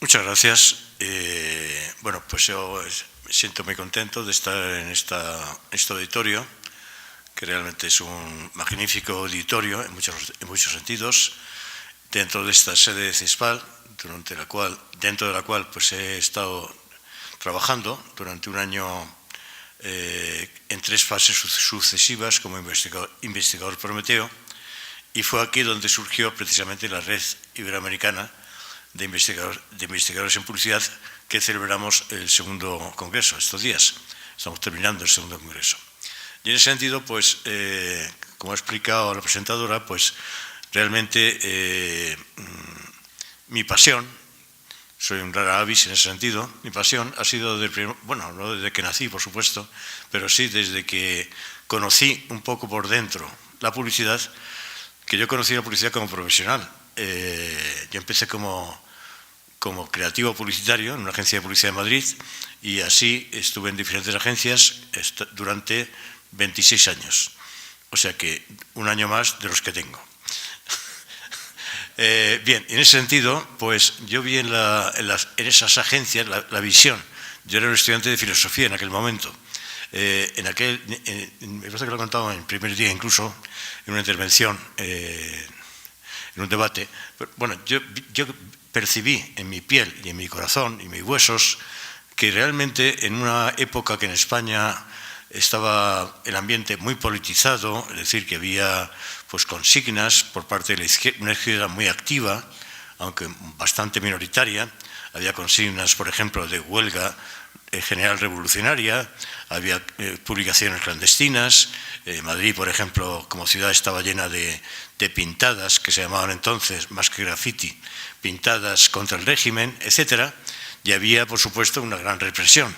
Muchas gracias. Bueno, pues yo me siento muy contento de estar en este auditorio, que realmente es un magnífico auditorio en muchos sentidos, dentro de esta sede de CESPAL, dentro de la cual pues he estado trabajando durante un año en 3 fases sucesivas como investigador Prometeo, y fue aquí donde surgió precisamente la Red Iberoamericana de investigadores en publicidad, que celebramos el segundo congreso estos días. Estamos terminando el segundo congreso. Y en ese sentido, pues, como ha explicado la presentadora, pues realmente mi pasión, soy un rara avis en ese sentido, mi pasión ha sido, bueno, no desde que nací, por supuesto, pero sí desde que conocí un poco por dentro la publicidad, que yo conocí la publicidad como profesional. Yo empecé como creativo publicitario en una agencia de publicidad de Madrid, y así estuve en diferentes agencias durante 26 años. O sea que un año más de los que tengo. Bien, en ese sentido, pues yo vi en esas agencias la visión. Yo era un estudiante de filosofía en aquel momento. Me parece que lo he contado en el primer día, incluso en una intervención, en un debate. Pero, bueno, yo percibí en mi piel y en mi corazón y mis huesos que realmente en una época que en España estaba el ambiente muy politizado, es decir, que había pues consignas por parte de la izquierda, una izquierda muy activa, aunque bastante minoritaria. Había consignas, por ejemplo, de huelga general revolucionaria, había publicaciones clandestinas. Madrid, por ejemplo, como ciudad, estaba llena de pintadas, que se llamaban entonces, más que graffiti, pintadas contra el régimen, etcétera. Y había, por supuesto, una gran represión.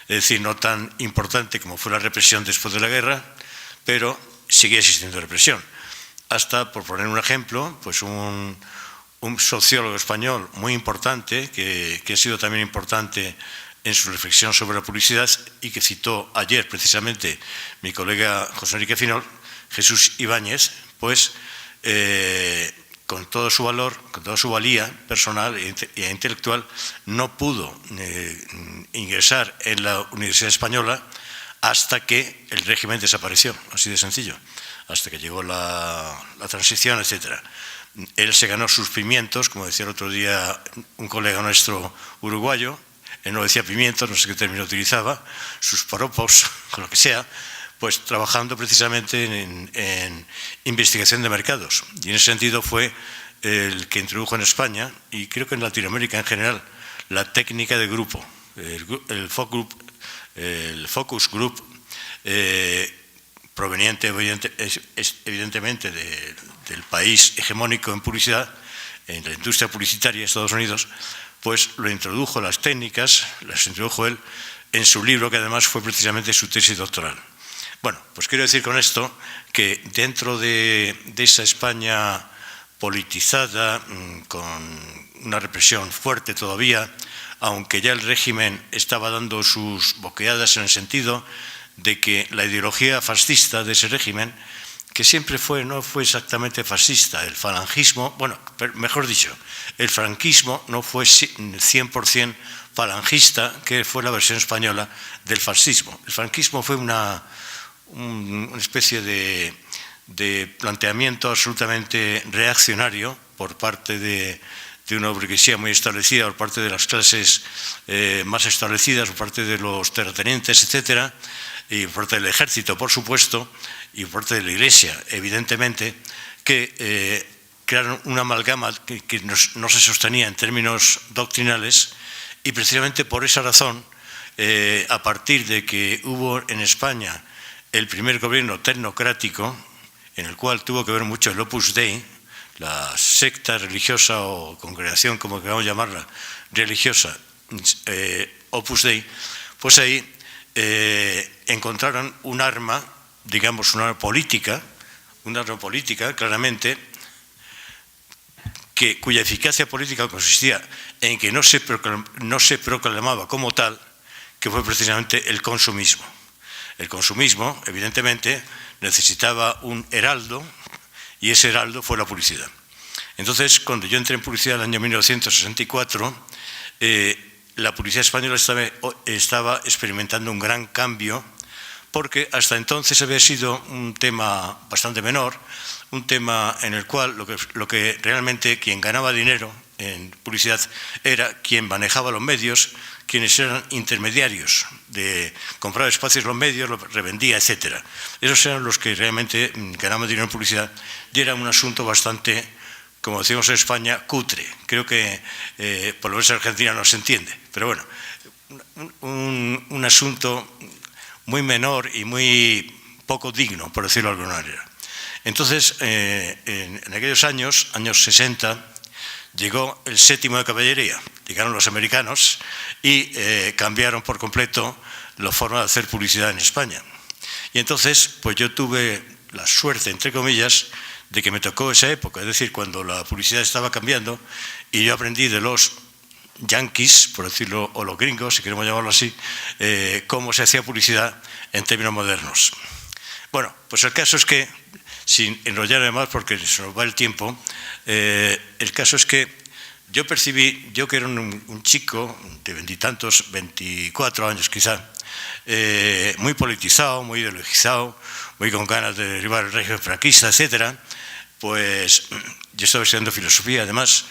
Es decir, no tan importante como fue la represión después de la guerra, pero sigue existiendo represión. Hasta, por poner un ejemplo, pues un sociólogo español muy importante, que ha sido también importante en su reflexión sobre la publicidad y que citó ayer precisamente mi colega José Enrique Finol, Jesús Ibáñez, pues con todo su valor, con toda su valía personal e intelectual, no pudo ingresar en la Universidad Española hasta que el régimen desapareció, así de sencillo, hasta que llegó la transición, etcétera. Él se ganó sus pimientos, como decía el otro día un colega nuestro uruguayo. Él no decía pimientos, no sé qué término utilizaba, sus poropos, con lo que sea, pues trabajando precisamente en investigación de mercados. Y en ese sentido fue el que introdujo en España, y creo que en Latinoamérica en general, la técnica de grupo, el focus group, proveniente evidentemente del país hegemónico en publicidad, en la industria publicitaria de Estados Unidos. Pues lo introdujo, las técnicas, las introdujo él en su libro, que además fue precisamente su tesis doctoral. Bueno, pues quiero decir con esto que dentro de esa España politizada, con una represión fuerte todavía, aunque ya el régimen estaba dando sus boqueadas en el sentido de que la ideología fascista de ese régimen, que siempre no fue exactamente fascista, el falangismo, bueno, mejor dicho, el franquismo no fue 100% falangista, que fue la versión española del fascismo. El franquismo fue una especie de planteamiento absolutamente reaccionario por parte de una burguesía muy establecida, por parte de las clases más establecidas, por parte de los terratenientes, etcétera, y por parte del ejército, por supuesto, y por parte de la Iglesia, evidentemente, que crearon una amalgama que no se sostenía en términos doctrinales, y precisamente por esa razón, a partir de que hubo en España el primer gobierno tecnocrático, en el cual tuvo que ver mucho el Opus Dei, la secta religiosa o congregación, como queramos llamarla, religiosa, Opus Dei, pues ahí encontraron un arma, digamos, un arma política claramente, cuya eficacia política consistía en que no se proclamaba como tal, que fue precisamente el consumismo. El consumismo, evidentemente, necesitaba un heraldo, y ese heraldo fue la publicidad. Entonces, cuando yo entré en publicidad en el año 1964, la publicidad española estaba experimentando un gran cambio, porque hasta entonces había sido un tema bastante menor, un tema en el cual lo que realmente quien ganaba dinero en publicidad era quien manejaba los medios, quienes eran intermediarios de comprar espacios en los medios, los revendía, etc. Esos eran los que realmente ganaban dinero en publicidad, y era un asunto bastante, como decimos en España, cutre. Creo que por lo menos en Argentina no se entiende, pero bueno, un asunto muy menor y muy poco digno, por decirlo de alguna manera. Entonces, en aquellos años 60, llegó el 7º de caballería, llegaron los americanos y cambiaron por completo la forma de hacer publicidad en España. Y entonces, pues yo tuve la suerte, entre comillas, de que me tocó esa época, es decir, cuando la publicidad estaba cambiando, y yo aprendí de los yanquis, por decirlo, o los gringos, si queremos llamarlo así, cómo se hacía publicidad en términos modernos. Bueno, pues el caso es que, sin enrollarme más porque se nos va el tiempo, el caso es que yo percibí, yo que era un chico de 20 y tantos, 24 años quizá, muy politizado, muy ideologizado, muy con ganas de derribar el régimen franquista, etc., pues yo estaba estudiando filosofía además,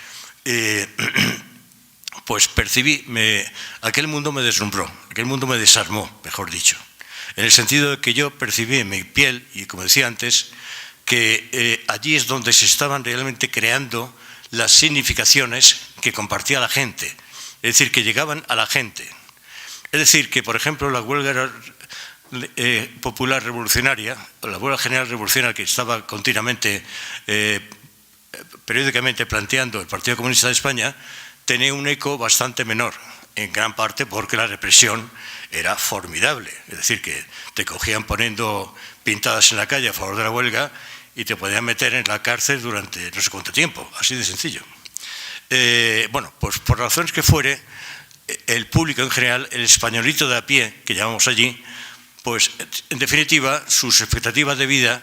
pues percibí, aquel mundo me deslumbró, aquel mundo me desarmó, mejor dicho, en el sentido de que yo percibí en mi piel, y como decía antes, que allí es donde se estaban realmente creando las significaciones que compartía la gente, es decir, que llegaban a la gente. Es decir, que por ejemplo la huelga popular revolucionaria, o la huelga general revolucionaria que estaba continuamente, periódicamente planteando el Partido Comunista de España, tenía un eco bastante menor, en gran parte porque la represión era formidable. Es decir, que te cogían poniendo pintadas en la calle a favor de la huelga y te podían meter en la cárcel durante no sé cuánto tiempo, así de sencillo. Bueno, pues por razones que fuere, el público en general, el españolito de a pie, que llamamos allí, pues en definitiva sus expectativas de vida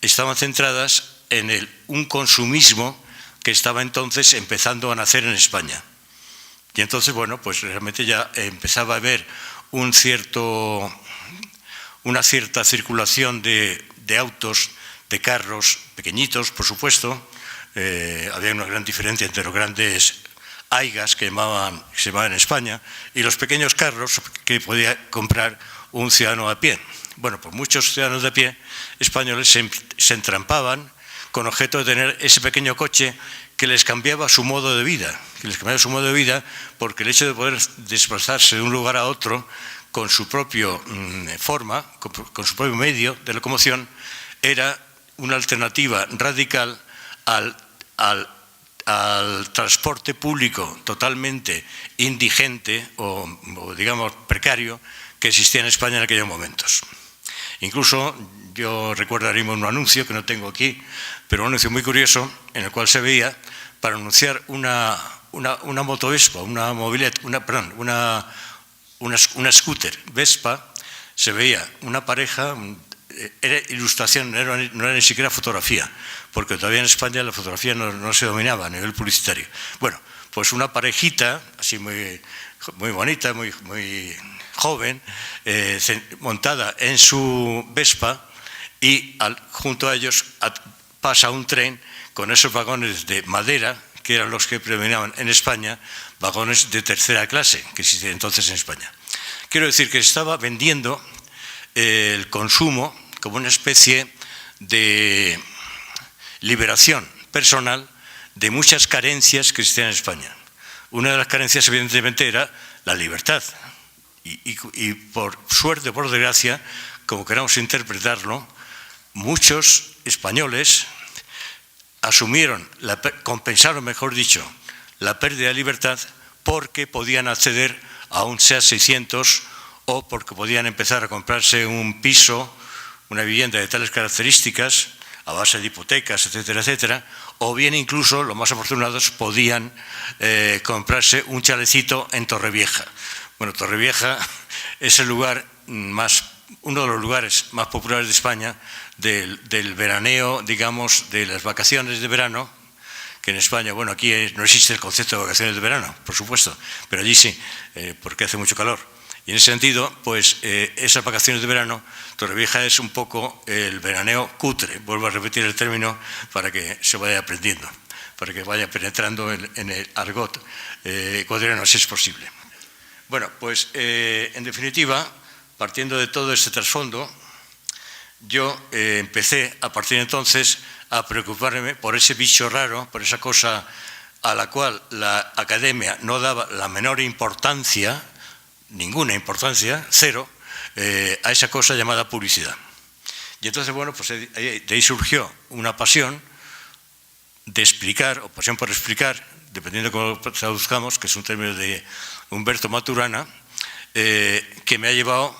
estaban centradas en un consumismo que estaba entonces empezando a nacer en España. Y entonces, bueno, pues realmente ya empezaba a haber una cierta circulación de autos, de carros pequeñitos, por supuesto. Había una gran diferencia entre los grandes aigas que se llamaban en España y los pequeños carros que podía comprar un ciudadano a pie. Bueno, pues muchos ciudadanos de a pie españoles se entrampaban con objeto de tener ese pequeño coche que les cambiaba su modo de vida, porque el hecho de poder desplazarse de un lugar a otro con su propia forma, con su propio medio de locomoción, era una alternativa radical al transporte público totalmente indigente o digamos precario que existía en España en aquellos momentos. Incluso yo recuerdo ahora mismo un anuncio que no tengo aquí, pero un anuncio muy curioso en el cual se veía, para anunciar una moto Vespa, una scooter Vespa, se veía una pareja, era ilustración, no era ni siquiera fotografía, porque todavía en España la fotografía no se dominaba a nivel publicitario. Bueno, pues una parejita, así muy bonita, muy joven, montada en su Vespa, y junto a ellos pasa un tren con esos vagones de madera, que eran los que predominaban en España, vagones de tercera clase, que existían entonces en España. Quiero decir que estaba vendiendo el consumo como una especie de liberación personal de muchas carencias que existían en España. Una de las carencias, evidentemente, era la libertad. Y por suerte, por desgracia, como queramos interpretarlo, muchos españoles compensaron, mejor dicho, la pérdida de libertad porque podían acceder a un SEAT 600 o porque podían empezar a comprarse un piso, una vivienda de tales características, a base de hipotecas, etcétera, etcétera, o bien incluso, los más afortunados, podían comprarse un chalecito en Torrevieja. Bueno, Torrevieja es uno de los lugares más populares de España del veraneo, digamos, de las vacaciones de verano, que en España, bueno, aquí no existe el concepto de vacaciones de verano, por supuesto, pero allí sí, porque hace mucho calor. Y en ese sentido, pues esas vacaciones de verano, Torrevieja es un poco el veraneo cutre, vuelvo a repetir el término para que se vaya aprendiendo, para que vaya penetrando en el argot ecuatoriano, si es posible. Bueno, pues en definitiva, partiendo de todo este trasfondo, yo empecé a partir de entonces a preocuparme por ese bicho raro, por esa cosa a la cual la academia no daba la menor importancia, ninguna importancia, cero, a esa cosa llamada publicidad. Y entonces, bueno, pues de ahí surgió una pasión de explicar, o pasión por explicar, dependiendo de cómo lo traduzcamos, que es un término de Humberto Maturana, que me ha llevado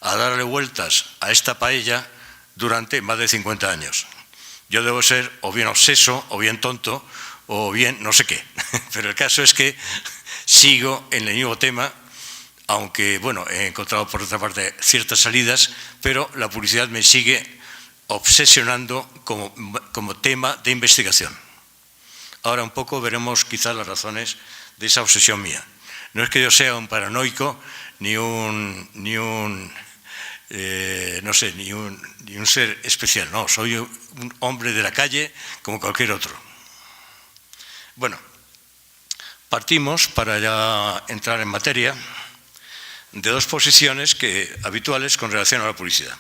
a darle vueltas a esta paella durante más de 50 años. Yo debo ser o bien obseso, o bien tonto, o bien no sé qué. Pero el caso es que sigo en el mismo tema, aunque, bueno, he encontrado por otra parte ciertas salidas, pero la publicidad me sigue obsesionando como tema de investigación. Ahora un poco veremos quizás las razones de esa obsesión mía. No es que yo sea un paranoico, ni un ser especial, no, soy un hombre de la calle como cualquier otro. Bueno, partimos, para ya entrar en materia, de dos posiciones habituales con relación a la publicidad.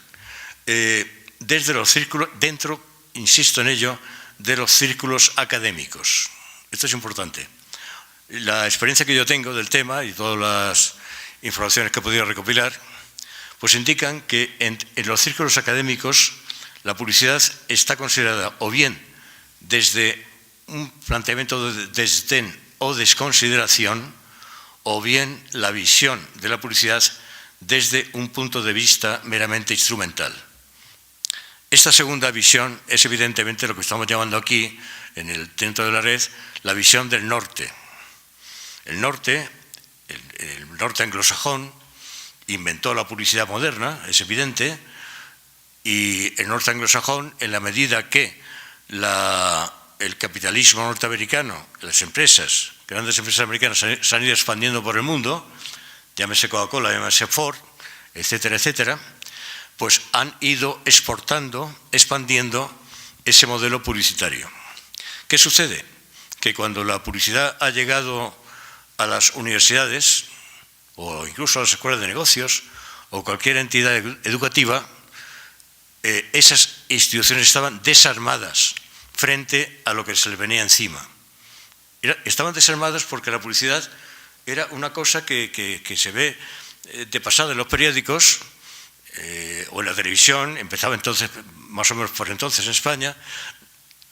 Desde los círculos, dentro, insisto en ello, de los círculos académicos. Esto es importante. La experiencia que yo tengo del tema y todas las informaciones que he podido recopilar, pues indican que en los círculos académicos la publicidad está considerada o bien desde un planteamiento de desdén o desconsideración, o bien la visión de la publicidad desde un punto de vista meramente instrumental. Esta segunda visión es evidentemente lo que estamos llamando aquí, dentro de la red, la visión del norte. El norte anglosajón, inventó la publicidad moderna, es evidente, y el norte anglosajón, en la medida que el capitalismo norteamericano, las empresas, grandes empresas americanas se han ido expandiendo por el mundo, llámese Coca-Cola, llámese Ford, etcétera, etcétera, pues han ido expandiendo ese modelo publicitario. ¿Qué sucede? Que cuando la publicidad ha llegado a las universidades, o incluso a las escuelas de negocios, o cualquier entidad educativa, esas instituciones estaban desarmadas frente a lo que se les venía encima. Estaban desarmadas porque la publicidad era una cosa que se ve de pasada en los periódicos o en la televisión, empezaba entonces, más o menos por entonces en España,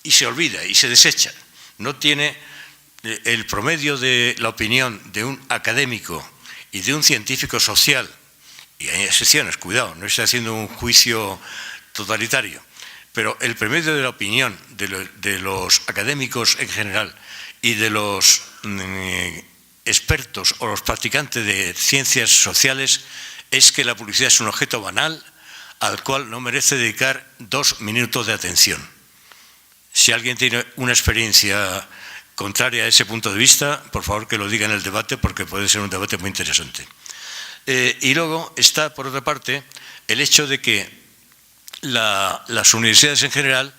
y se olvida y se desecha. No tiene el promedio de la opinión de un académico y de un científico social, y hay excepciones, cuidado, no estoy haciendo un juicio totalitario, pero el promedio de la opinión de los académicos en general y de los expertos o los practicantes de ciencias sociales es que la publicidad es un objeto banal al cual no merece dedicar 2 minutos de atención. Si alguien tiene una experiencia contraria a ese punto de vista, por favor que lo diga en el debate, porque puede ser un debate muy interesante. Y luego está, por otra parte, el hecho de que las universidades en general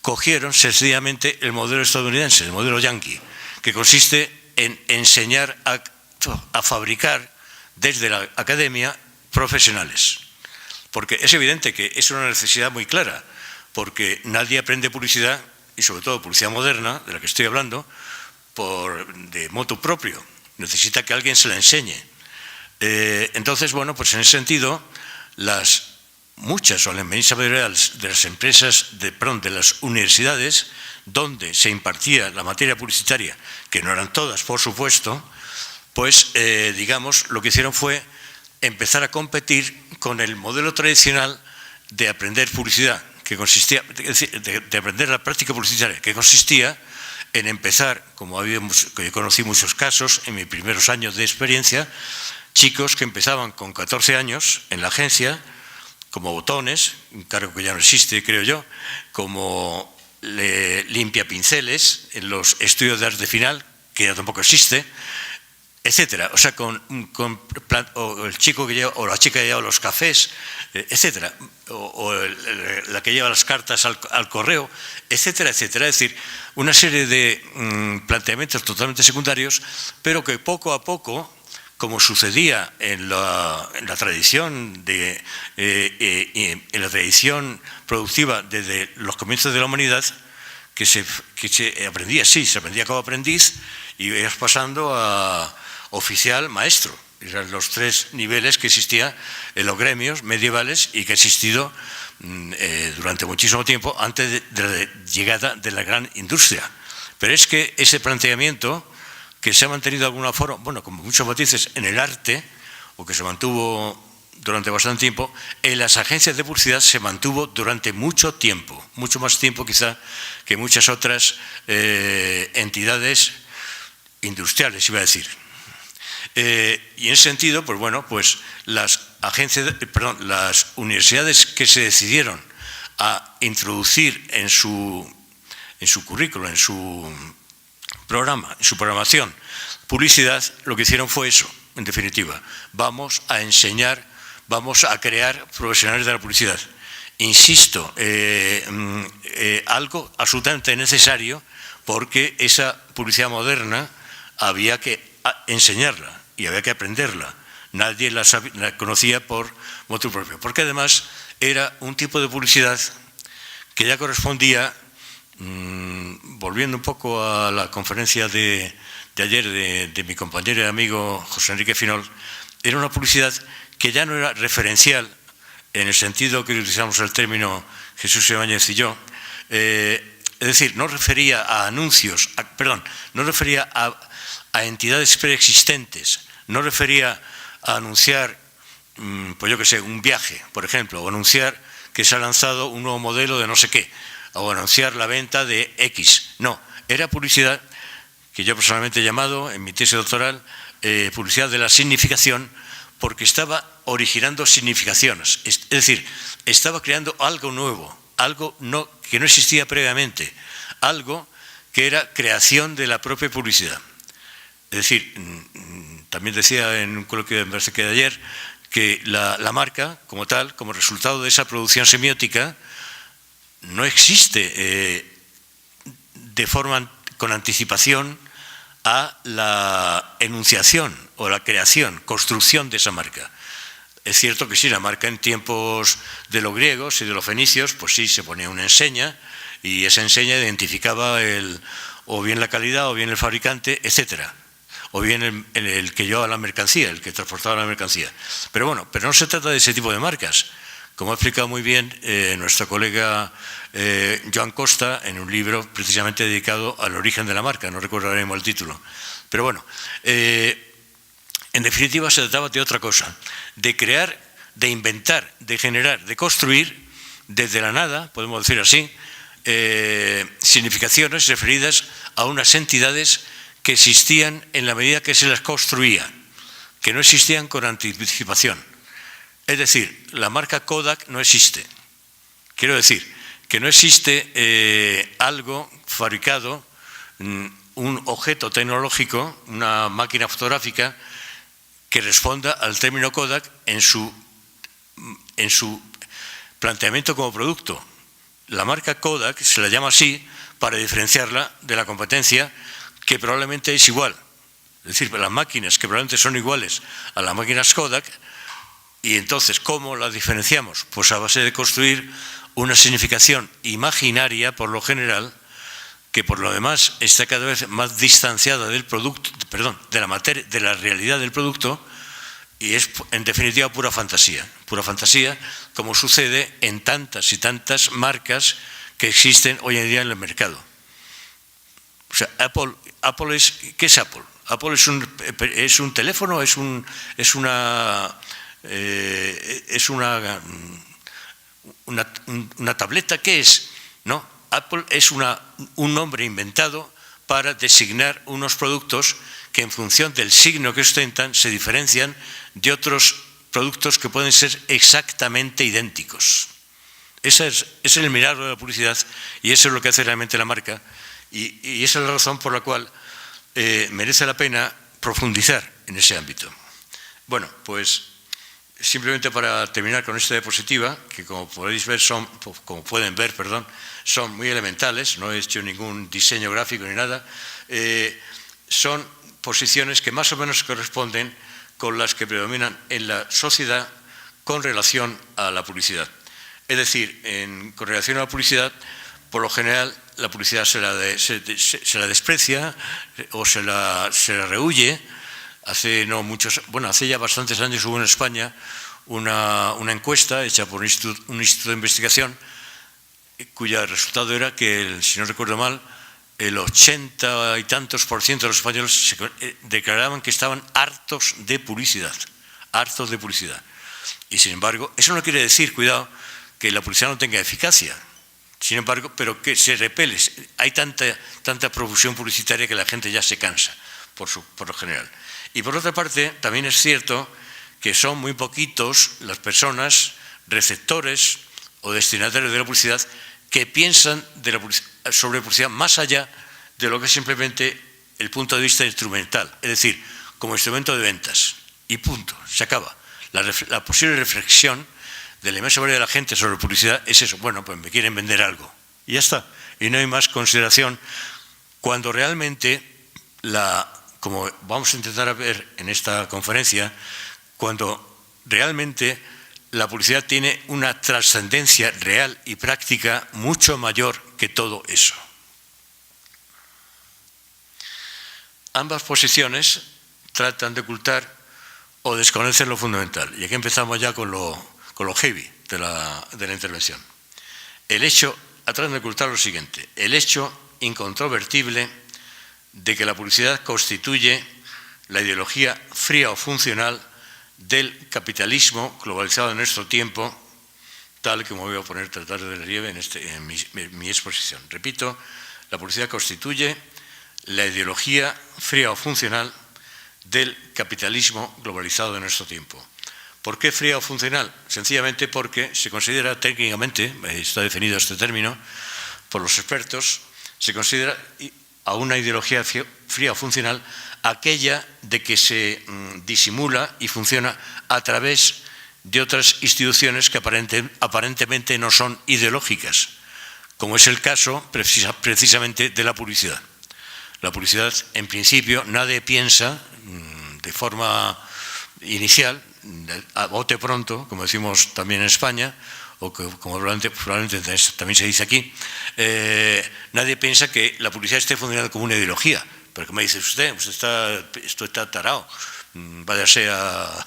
cogieron sencillamente el modelo estadounidense, el modelo yanqui, que consiste en enseñar a fabricar desde la academia profesionales. Porque es evidente que es una necesidad muy clara, porque nadie aprende publicidad, y sobre todo publicidad moderna, de la que estoy hablando, de motu propio. Necesita que alguien se la enseñe. Entonces, bueno, pues en ese sentido, muchas o la inmensa mayoría de las empresas, de las universidades, donde se impartía la materia publicitaria, que no eran todas, por supuesto, pues, digamos, lo que hicieron fue empezar a competir con el modelo tradicional de aprender publicidad, que consistía, es decir, de aprender la práctica publicitaria, que consistía en empezar, que yo conocí muchos casos en mis primeros años de experiencia, chicos que empezaban con 14 años en la agencia, como botones, un cargo que ya no existe, creo yo, como limpia pinceles, en los estudios de arte final, que ya tampoco existe, etcétera. O sea, o el chico que lleva, o la chica que lleva los cafés, etcétera. O la que lleva las cartas al correo, etcétera, etcétera. Es decir, una serie de planteamientos totalmente secundarios, pero que poco a poco, como sucedía en la tradición en la tradición productiva desde los comienzos de la humanidad, que se aprendía así, se aprendía como aprendiz y ibas pasando a oficial, maestro. Eran los tres niveles que existían en los gremios medievales y que ha existido durante muchísimo tiempo antes de la llegada de la gran industria. Pero es que ese planteamiento, que se ha mantenido de alguna forma, bueno, con muchos matices en el arte, o que se mantuvo durante bastante tiempo, en las agencias de publicidad se mantuvo durante mucho tiempo, mucho más tiempo quizá que muchas otras entidades industriales, iba a decir. Y en ese sentido, pues bueno, pues las universidades que se decidieron a introducir en su currículo, en su programa, en su programación, publicidad, lo que hicieron fue eso, en definitiva. Vamos a enseñar, vamos a crear profesionales de la publicidad. Insisto, algo absolutamente necesario, porque esa publicidad moderna había que enseñarla y había que aprenderla. Nadie la conocía por motu propio, porque además era un tipo de publicidad que ya correspondía, volviendo un poco a la conferencia de ayer de mi compañero y amigo José Enrique Finol, era una publicidad que ya no era referencial en el sentido que utilizamos el término Jesús Ibáñez y yo, es decir, no refería a anuncios, no refería a entidades preexistentes, no refería a anunciar, pues yo qué sé, un viaje, por ejemplo, o anunciar que se ha lanzado un nuevo modelo de no sé qué, o anunciar la venta de X. No, era publicidad que yo personalmente he llamado en mi tesis doctoral publicidad de la significación, porque estaba originando significaciones, es decir, estaba creando algo nuevo, algo que no existía previamente, algo que era creación de la propia publicidad. Es decir, también decía en un coloquio de ayer que la marca, como tal, como resultado de esa producción semiótica, no existe de forma con anticipación a la enunciación o la creación, construcción de esa marca. Es cierto que sí, la marca en tiempos de los griegos y de los fenicios, pues sí, se ponía una enseña y esa enseña identificaba o bien la calidad o bien el fabricante, etcétera, o bien el que llevaba la mercancía, el que transportaba la mercancía. Pero bueno, pero no se trata de ese tipo de marcas. Como ha explicado muy bien nuestro colega Joan Costa en un libro precisamente dedicado al origen de la marca, no recuerdo ahora mismo el título. Pero bueno, en definitiva se trataba de otra cosa, de crear, de inventar, de generar, de construir desde la nada, podemos decir así, significaciones referidas a unas entidades que existían en la medida que se las construía, que no existían con anticipación. Es decir, la marca Kodak no existe. Quiero decir que no existe algo fabricado, un objeto tecnológico, una máquina fotográfica que responda al término Kodak en su planteamiento como producto. La marca Kodak se la llama así para diferenciarla de la competencia, que probablemente es igual. Es decir, las máquinas que probablemente son iguales a las máquinas Kodak. Y entonces, ¿cómo las diferenciamos? Pues a base de construir una significación imaginaria, por lo general, que por lo demás está cada vez más distanciada del producto, de la materia, de la realidad del producto, y es en definitiva pura fantasía, como sucede en tantas y tantas marcas que existen hoy en día en el mercado. O sea, ¿qué es Apple? Apple es un teléfono, es una tableta, ¿qué es? No, Apple es un nombre inventado para designar unos productos que en función del signo que ostentan se diferencian de otros productos que pueden ser exactamente idénticos. Ese es el milagro de la publicidad y eso es lo que hace realmente la marca y esa es la razón por la cual merece la pena profundizar en ese ámbito. Bueno, pues simplemente para terminar con esta diapositiva, que como pueden ver son muy elementales, no he hecho ningún diseño gráfico ni nada, son posiciones que más o menos corresponden con las que predominan en la sociedad con relación a la publicidad. Es decir, con relación a la publicidad, por lo general, la publicidad se la desprecia o se la rehúye. Hace ya bastantes años hubo en España una encuesta hecha por un instituto de investigación cuyo resultado era que, si no recuerdo mal, el 80 y tantos % de los españoles declaraban que estaban hartos de publicidad. Hartos de publicidad. Y sin embargo, eso no quiere decir, cuidado, que la publicidad no tenga eficacia. Sin embargo, pero que se repele. Hay tanta profusión publicitaria que la gente ya se cansa, por lo general. Y por otra parte, también es cierto que son muy poquitos las personas, receptores o destinatarios de la publicidad, que piensan sobre publicidad más allá de lo que es simplemente el punto de vista instrumental, es decir, como instrumento de ventas. Y punto, se acaba. La posible reflexión de la inmensa mayoría de la gente sobre publicidad es eso, bueno, pues me quieren vender algo. Y ya está. Y no hay más consideración cuando realmente, como vamos a intentar ver en esta conferencia, cuando realmente la publicidad tiene una trascendencia real y práctica mucho mayor que todo eso. Ambas posiciones tratan de ocultar o desconocer lo fundamental. Y aquí empezamos ya con lo heavy de la intervención. Tratan de ocultar lo siguiente: el hecho incontrovertible de que la publicidad constituye la ideología fría o funcional del capitalismo globalizado en nuestro tiempo, tal como voy a tratar de relieve en mi exposición. Repito, la publicidad constituye la ideología fría o funcional del capitalismo globalizado de nuestro tiempo. ¿Por qué fría o funcional? Sencillamente porque se considera técnicamente, está definido este término por los expertos, se considera a una ideología fría o funcional aquella de que se disimula y funciona a través de otras instituciones que aparentemente no son ideológicas, como es el caso precisamente de la publicidad. La publicidad, en principio, nadie piensa de forma inicial, a bote pronto, como decimos también en España, o como probablemente también se dice aquí, nadie piensa que la publicidad esté funcionando como una ideología. Pero ¿qué me dice usted? Esto está tarao, váyase a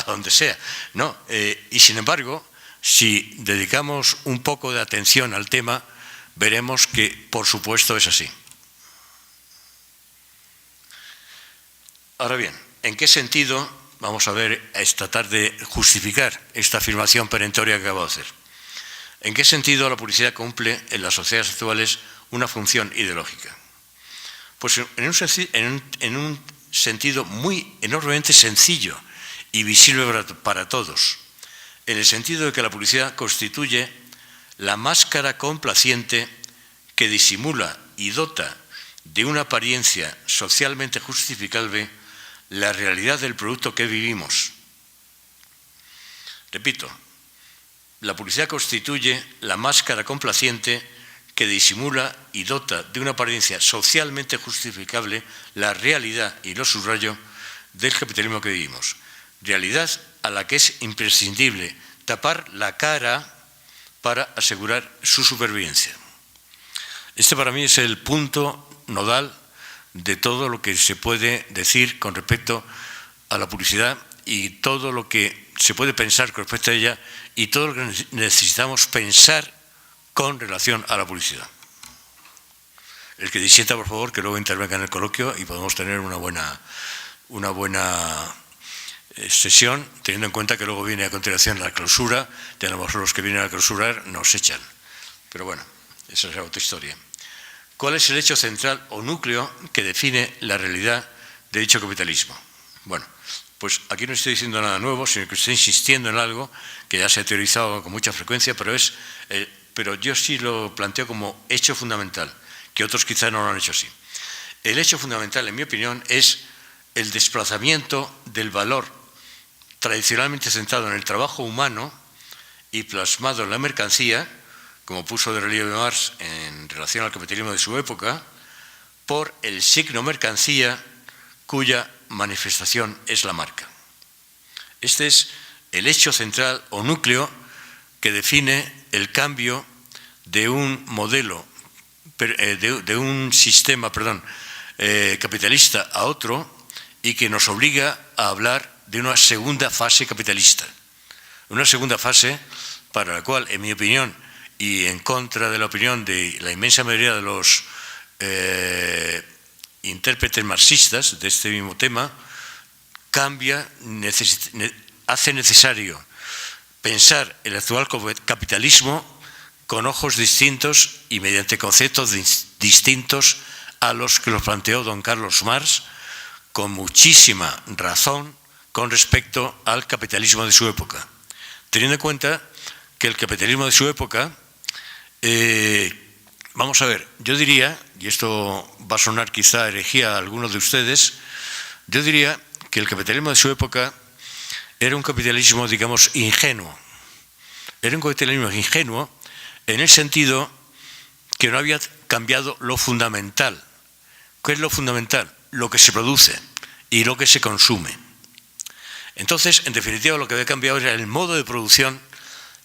donde sea. No, y sin embargo, si dedicamos un poco de atención al tema, veremos que, por supuesto, es así. Ahora bien, ¿en qué sentido vamos a tratar de justificar esta afirmación perentoria que acabo de hacer? ¿En qué sentido la publicidad cumple en las sociedades actuales una función ideológica? Pues en un sentido enormemente sencillo y visible para todos, en el sentido de que la publicidad constituye la máscara complaciente que disimula y dota de una apariencia socialmente justificable la realidad del producto que vivimos. Repito, la publicidad constituye la máscara complaciente que disimula y dota de una apariencia socialmente justificable la realidad, y lo subrayo, del capitalismo que vivimos. Realidad a la que es imprescindible tapar la cara para asegurar su supervivencia. Este para mí es el punto nodal de todo lo que se puede decir con respecto a la publicidad y todo lo que se puede pensar con respecto a ella y todo lo que necesitamos pensar con relación a la publicidad. El que disienta, por favor, que luego intervenga en el coloquio y podemos tener una buena sesión, teniendo en cuenta que luego viene a continuación la clausura, y a lo mejor los que vienen a clausurar nos echan. Pero bueno, esa es otra historia. ¿Cuál es el hecho central o núcleo que define la realidad de dicho capitalismo? Bueno, pues aquí no estoy diciendo nada nuevo, sino que estoy insistiendo en algo que ya se ha teorizado con mucha frecuencia, pero yo sí lo planteo como hecho fundamental, que otros quizás no lo han hecho así. El hecho fundamental, en mi opinión, es el desplazamiento del valor tradicionalmente centrado en el trabajo humano y plasmado en la mercancía, como puso de relieve Marx en relación al capitalismo de su época, por el signo mercancía cuya manifestación es la marca. Este es el hecho central o núcleo que define el cambio de un modelo, de un sistema, capitalista a otro, y que nos obliga a hablar de una segunda fase capitalista. Una segunda fase para la cual, en mi opinión, y en contra de la opinión de la inmensa mayoría de los intérpretes marxistas de este mismo tema, hace necesario pensar el actual capitalismo con ojos distintos y mediante conceptos distintos a los que los planteó don Carlos Marx, con muchísima razón con respecto al capitalismo de su época, teniendo en cuenta que el capitalismo de su época, vamos a ver, yo diría, y esto va a sonar quizá herejía a algunos de ustedes, yo diría que el capitalismo de su época era un capitalismo, digamos, ingenuo. Era un capitalismo ingenuo en el sentido que no había cambiado lo fundamental. ¿Qué es lo fundamental? Lo que se produce y lo que se consume. Entonces, en definitiva, lo que había cambiado era el modo de producción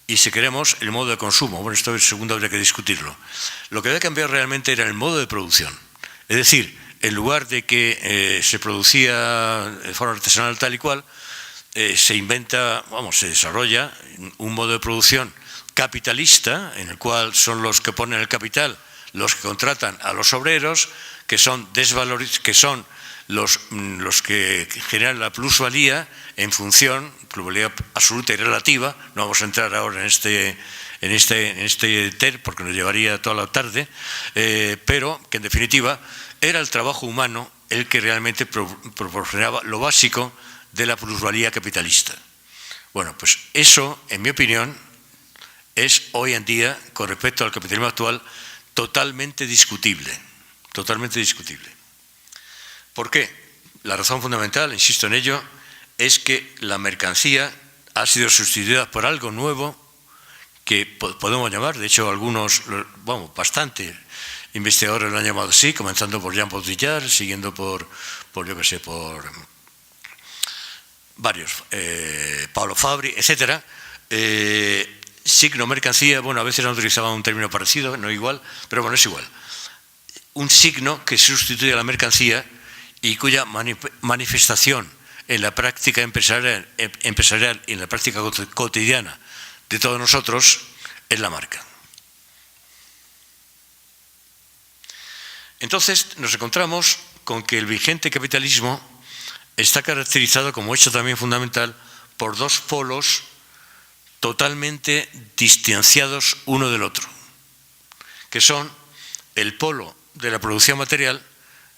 y, si queremos, el modo de consumo. Bueno, esto segundo habría que discutirlo. Lo que había cambiado realmente era el modo de producción. Es decir, en lugar de que se producía de forma artesanal tal y cual, se desarrolla un modo de producción capitalista, en el cual son los que ponen el capital, los que contratan a los obreros, que son los que generan la plusvalía en función, plusvalía absoluta y relativa. No vamos a entrar ahora en este ter porque nos llevaría toda la tarde, pero que en definitiva era el trabajo humano el que realmente proporcionaba lo básico de la plusvalía capitalista. Bueno, pues eso, en mi opinión, es hoy en día, con respecto al capitalismo actual, totalmente discutible. Totalmente discutible. ¿Por qué? La razón fundamental, insisto en ello, es que la mercancía ha sido sustituida por algo nuevo que podemos llamar, de hecho algunos, bastante investigadores lo han llamado así, comenzando por Jean Baudrillard, siguiendo por varios, Paulo Fabri, etcétera. Signo mercancía, a veces han utilizado un término parecido, no igual, pero bueno, es igual. Un signo que sustituye a la mercancía y cuya manifestación en la práctica empresarial y en la práctica cotidiana de todos nosotros es la marca. Entonces nos encontramos con que el vigente capitalismo está caracterizado, como hecho también fundamental, por dos polos totalmente distanciados uno del otro, que son el polo de la producción material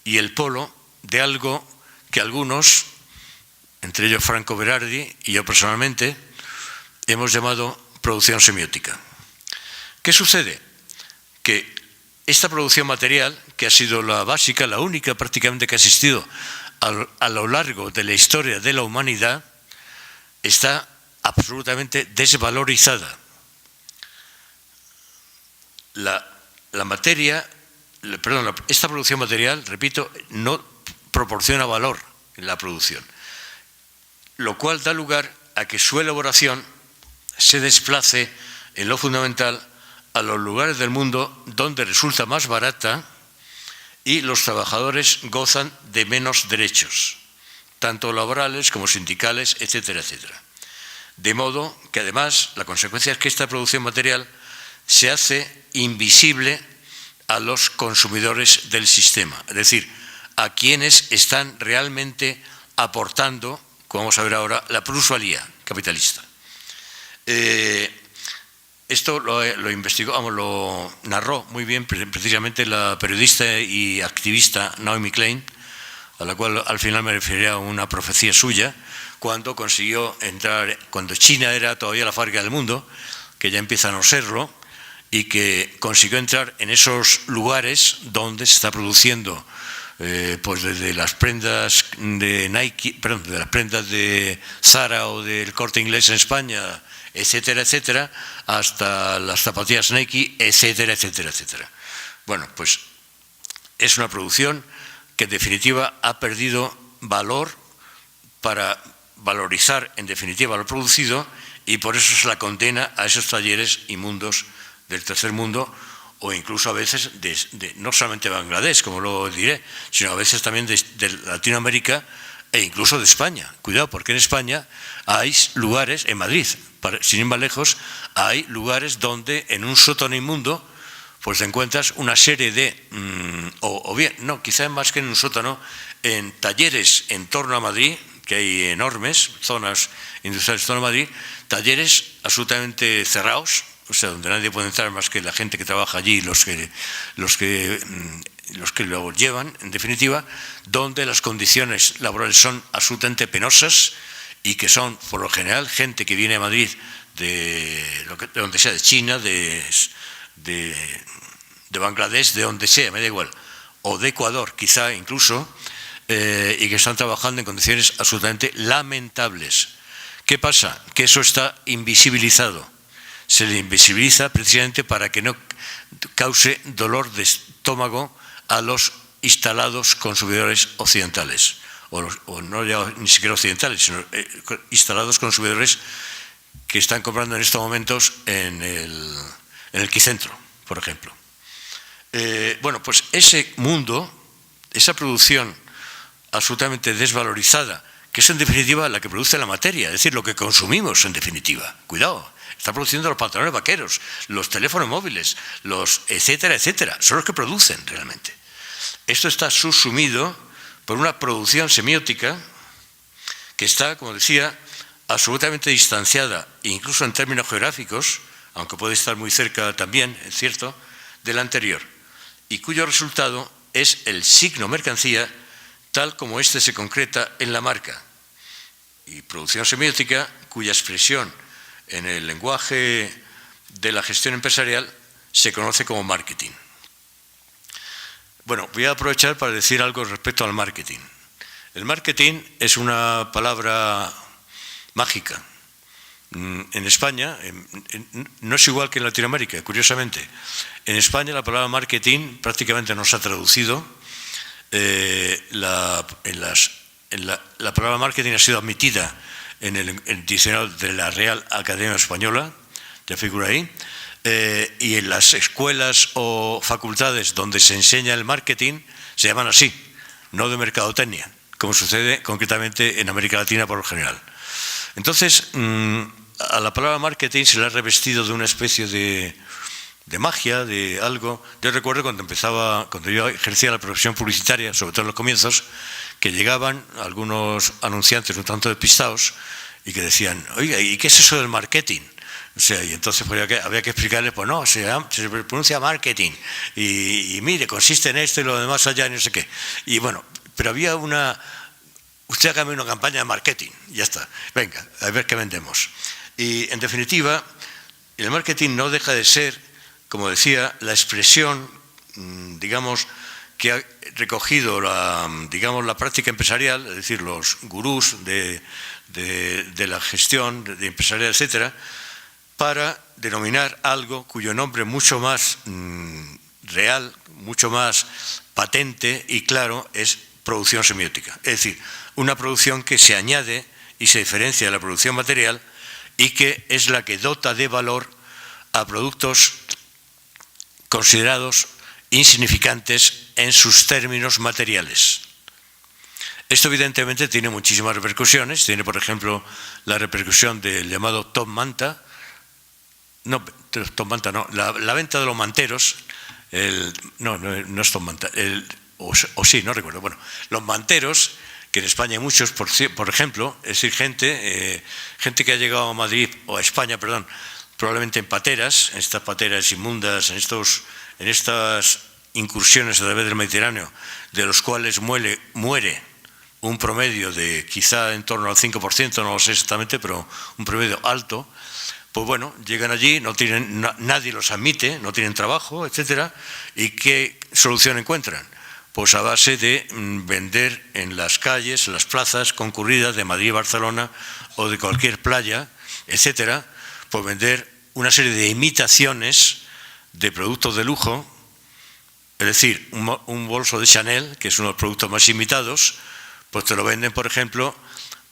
y el polo de algo que algunos, entre ellos Franco Berardi y yo personalmente, hemos llamado producción semiótica. ¿Qué sucede? Que esta producción material, que ha sido la básica, la única prácticamente que ha existido a lo largo de la historia de la humanidad, está absolutamente desvalorizada. Esta producción material, repito, no proporciona valor en la producción, lo cual da lugar a que su elaboración se desplace en lo fundamental a los lugares del mundo donde resulta más barata y los trabajadores gozan de menos derechos, tanto laborales como sindicales, etcétera, etcétera. De modo que además la consecuencia es que esta producción material se hace invisible a los consumidores del sistema, es decir, a quienes están realmente aportando, como vamos a ver ahora, la plusvalía capitalista. Esto lo investigó, lo narró muy bien precisamente la periodista y activista Naomi Klein a la cual al final me refería a una profecía suya, cuando consiguió entrar, cuando China era todavía la fábrica del mundo, que ya empieza a no serlo, y que consiguió entrar en esos lugares donde se está produciendo, pues desde las prendas de Nike, perdón, de las prendas de Zara o del Corte Inglés en España, etcétera, etcétera, hasta las zapatillas Nike, etcétera, etcétera, etcétera. Bueno, pues es una producción que en definitiva ha perdido valor para valorizar en definitiva lo producido, y por eso se la condena a esos talleres inmundos del tercer mundo, o incluso a veces no solamente de Bangladesh, como lo diré, sino a veces también de Latinoamérica e incluso de España. Cuidado, porque en España hay lugares, en Madrid, sin ir más lejos, hay lugares donde en un sótano inmundo pues te encuentras una serie de, o bien, no, quizá más que en un sótano, en talleres en torno a Madrid, que hay enormes zonas industriales en torno a Madrid, talleres absolutamente cerrados, o sea, donde nadie puede entrar más que la gente que trabaja allí, los que lo llevan, en definitiva, donde las condiciones laborales son absolutamente penosas y que son, por lo general, gente que viene a Madrid de donde sea, de China, de Bangladesh, de donde sea, me da igual, o de Ecuador, quizá incluso, y que están trabajando en condiciones absolutamente lamentables. ¿Qué pasa? Que eso está invisibilizado. Se le invisibiliza precisamente para que no cause dolor de estómago a los instalados consumidores occidentales, o no ya ni siquiera occidentales, sino instalados consumidores que están comprando en estos momentos en el Quicentro, por ejemplo. Bueno, pues ese mundo, esa producción absolutamente desvalorizada, que es en definitiva la que produce la materia, es decir, lo que consumimos en definitiva. Cuidado, está produciendo los pantalones vaqueros, los teléfonos móviles, los etcétera, etcétera, son los que producen realmente. Esto está subsumido por una producción semiótica que está, como decía, absolutamente distanciada, incluso en términos geográficos, aunque puede estar muy cerca también, es cierto, de la anterior, y cuyo resultado es el signo mercancía tal como éste se concreta en la marca, y producción semiótica cuya expresión en el lenguaje de la gestión empresarial se conoce como marketing. Bueno, voy a aprovechar para decir algo respecto al marketing. El marketing es una palabra mágica. En España, no es igual que en Latinoamérica, curiosamente. En España la palabra marketing prácticamente no se ha traducido. La palabra marketing ha sido admitida en el diccionario de la Real Academia Española, ya figura ahí, y en las escuelas o facultades donde se enseña el marketing se llaman así, no de mercadotecnia, como sucede concretamente en América Latina por lo general. Entonces, a la palabra marketing se le ha revestido de una especie de magia, de algo. Yo recuerdo cuando yo ejercía la profesión publicitaria, sobre todo en los comienzos, que llegaban algunos anunciantes un tanto despistados y que decían, oiga, ¿y qué es eso del marketing? O sea, y entonces pues, había que explicarles, pues no, se pronuncia marketing, y mire, consiste en esto y lo demás allá y no sé qué. Y bueno, pero había usted hágame una campaña de marketing, y ya está, venga, a ver qué vendemos. Y en definitiva, el marketing no deja de ser, como decía, la expresión, digamos, que ha recogido la práctica empresarial, es decir, los gurús de la gestión de empresarial, etcétera, para denominar algo cuyo nombre mucho más real, mucho más patente y claro es producción semiótica. Es decir, una producción que se añade y se diferencia de la producción material y que es la que dota de valor a productos considerados insignificantes en sus términos materiales. Esto evidentemente tiene muchísimas repercusiones. Tiene, por ejemplo, la repercusión del llamado top manta. No, top manta no, la venta de los manteros. No es top manta. O sí, no recuerdo. Bueno, los manteros, que en España hay muchos, por ejemplo, es decir, gente que ha llegado a Madrid, o a España, perdón, probablemente en pateras, en estas pateras inmundas, en estas incursiones a través del Mediterráneo, de los cuales muere un promedio de quizá en torno al 5%, no lo sé exactamente, pero un promedio alto, pues bueno, llegan allí, nadie los admite, no tienen trabajo, etcétera, ¿y qué solución encuentran? Pues a base de vender en las calles, en las plazas concurridas de Madrid, Barcelona o de cualquier playa, etcétera, pues vender una serie de imitaciones de productos de lujo, es decir, un bolso de Chanel, que es uno de los productos más imitados, pues te lo venden, por ejemplo,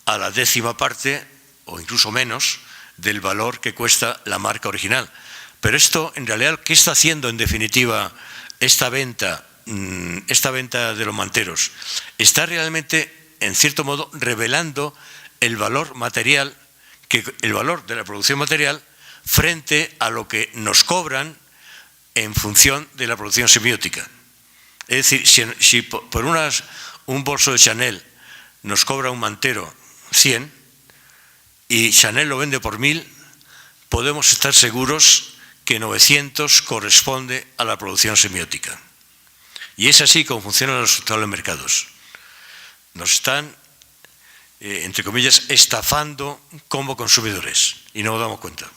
a la 10ª parte o incluso menos del valor que cuesta la marca original. Pero esto, en realidad, ¿qué está haciendo en definitiva esta venta de los manteros? Está realmente, en cierto modo, revelando el valor material, el valor de la producción material frente a lo que nos cobran en función de la producción semiótica. Es decir, si por un bolso de Chanel nos cobra un mantero 100 y Chanel lo vende por 1000, podemos estar seguros que 900 corresponde a la producción semiótica. Y es así como funcionan los actuales mercados. Nos están, entre comillas, estafando como consumidores y no nos damos cuenta.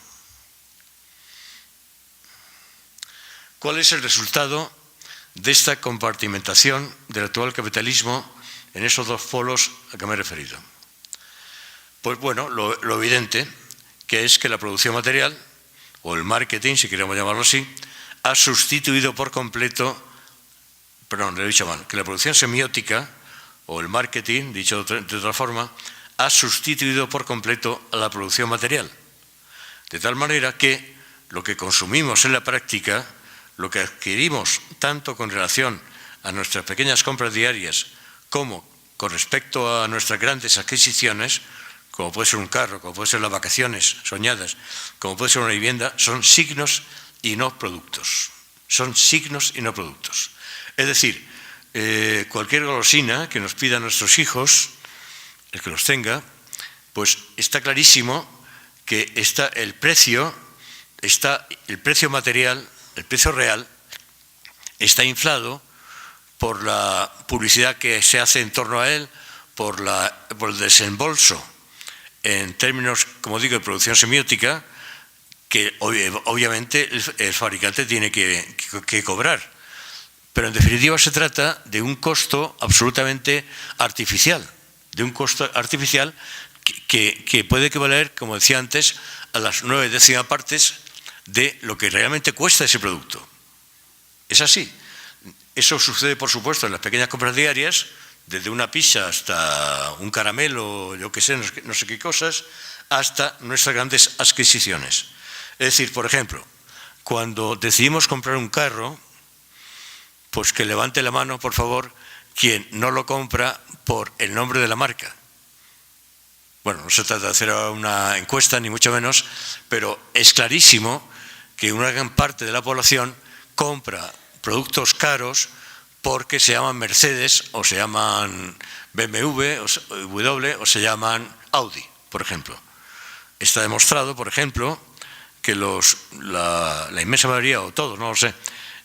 ¿Cuál es el resultado de esta compartimentación del actual capitalismo en esos dos polos a que me he referido? Pues bueno, lo evidente, que es que la producción material, o el marketing, si queremos llamarlo así, ha sustituido por completo, perdón, lo he dicho mal, que la producción semiótica, o el marketing, dicho de otra forma, ha sustituido por completo a la producción material. De tal manera que lo que consumimos en la práctica, lo que adquirimos tanto con relación a nuestras pequeñas compras diarias como con respecto a nuestras grandes adquisiciones, como puede ser un carro, como puede ser las vacaciones soñadas, como puede ser una vivienda, son signos y no productos. Son signos y no productos. Es decir, cualquier golosina que nos pidan nuestros hijos, el que los tenga, pues está clarísimo que el precio material, el precio real, está inflado por la publicidad que se hace en torno a él, por el desembolso en términos, como digo, de producción semiótica, que obviamente el fabricante tiene que cobrar. Pero en definitiva se trata de un costo absolutamente artificial, que puede equivaler, como decía antes, a las 9/10 partes de lo que realmente cuesta ese producto. Es así. Eso sucede, por supuesto, en las pequeñas compras diarias, desde una pizza hasta un caramelo, yo qué sé, no sé qué cosas, hasta nuestras grandes adquisiciones. Es decir, por ejemplo, cuando decidimos comprar un carro, pues que levante la mano, por favor, quien no lo compra por el nombre de la marca. Bueno, no se trata de hacer una encuesta, ni mucho menos, pero es clarísimo que una gran parte de la población compra productos caros porque se llaman Mercedes, o se llaman BMW, o se llaman Audi, por ejemplo. Está demostrado, por ejemplo, que la inmensa mayoría, o todos, no lo sé,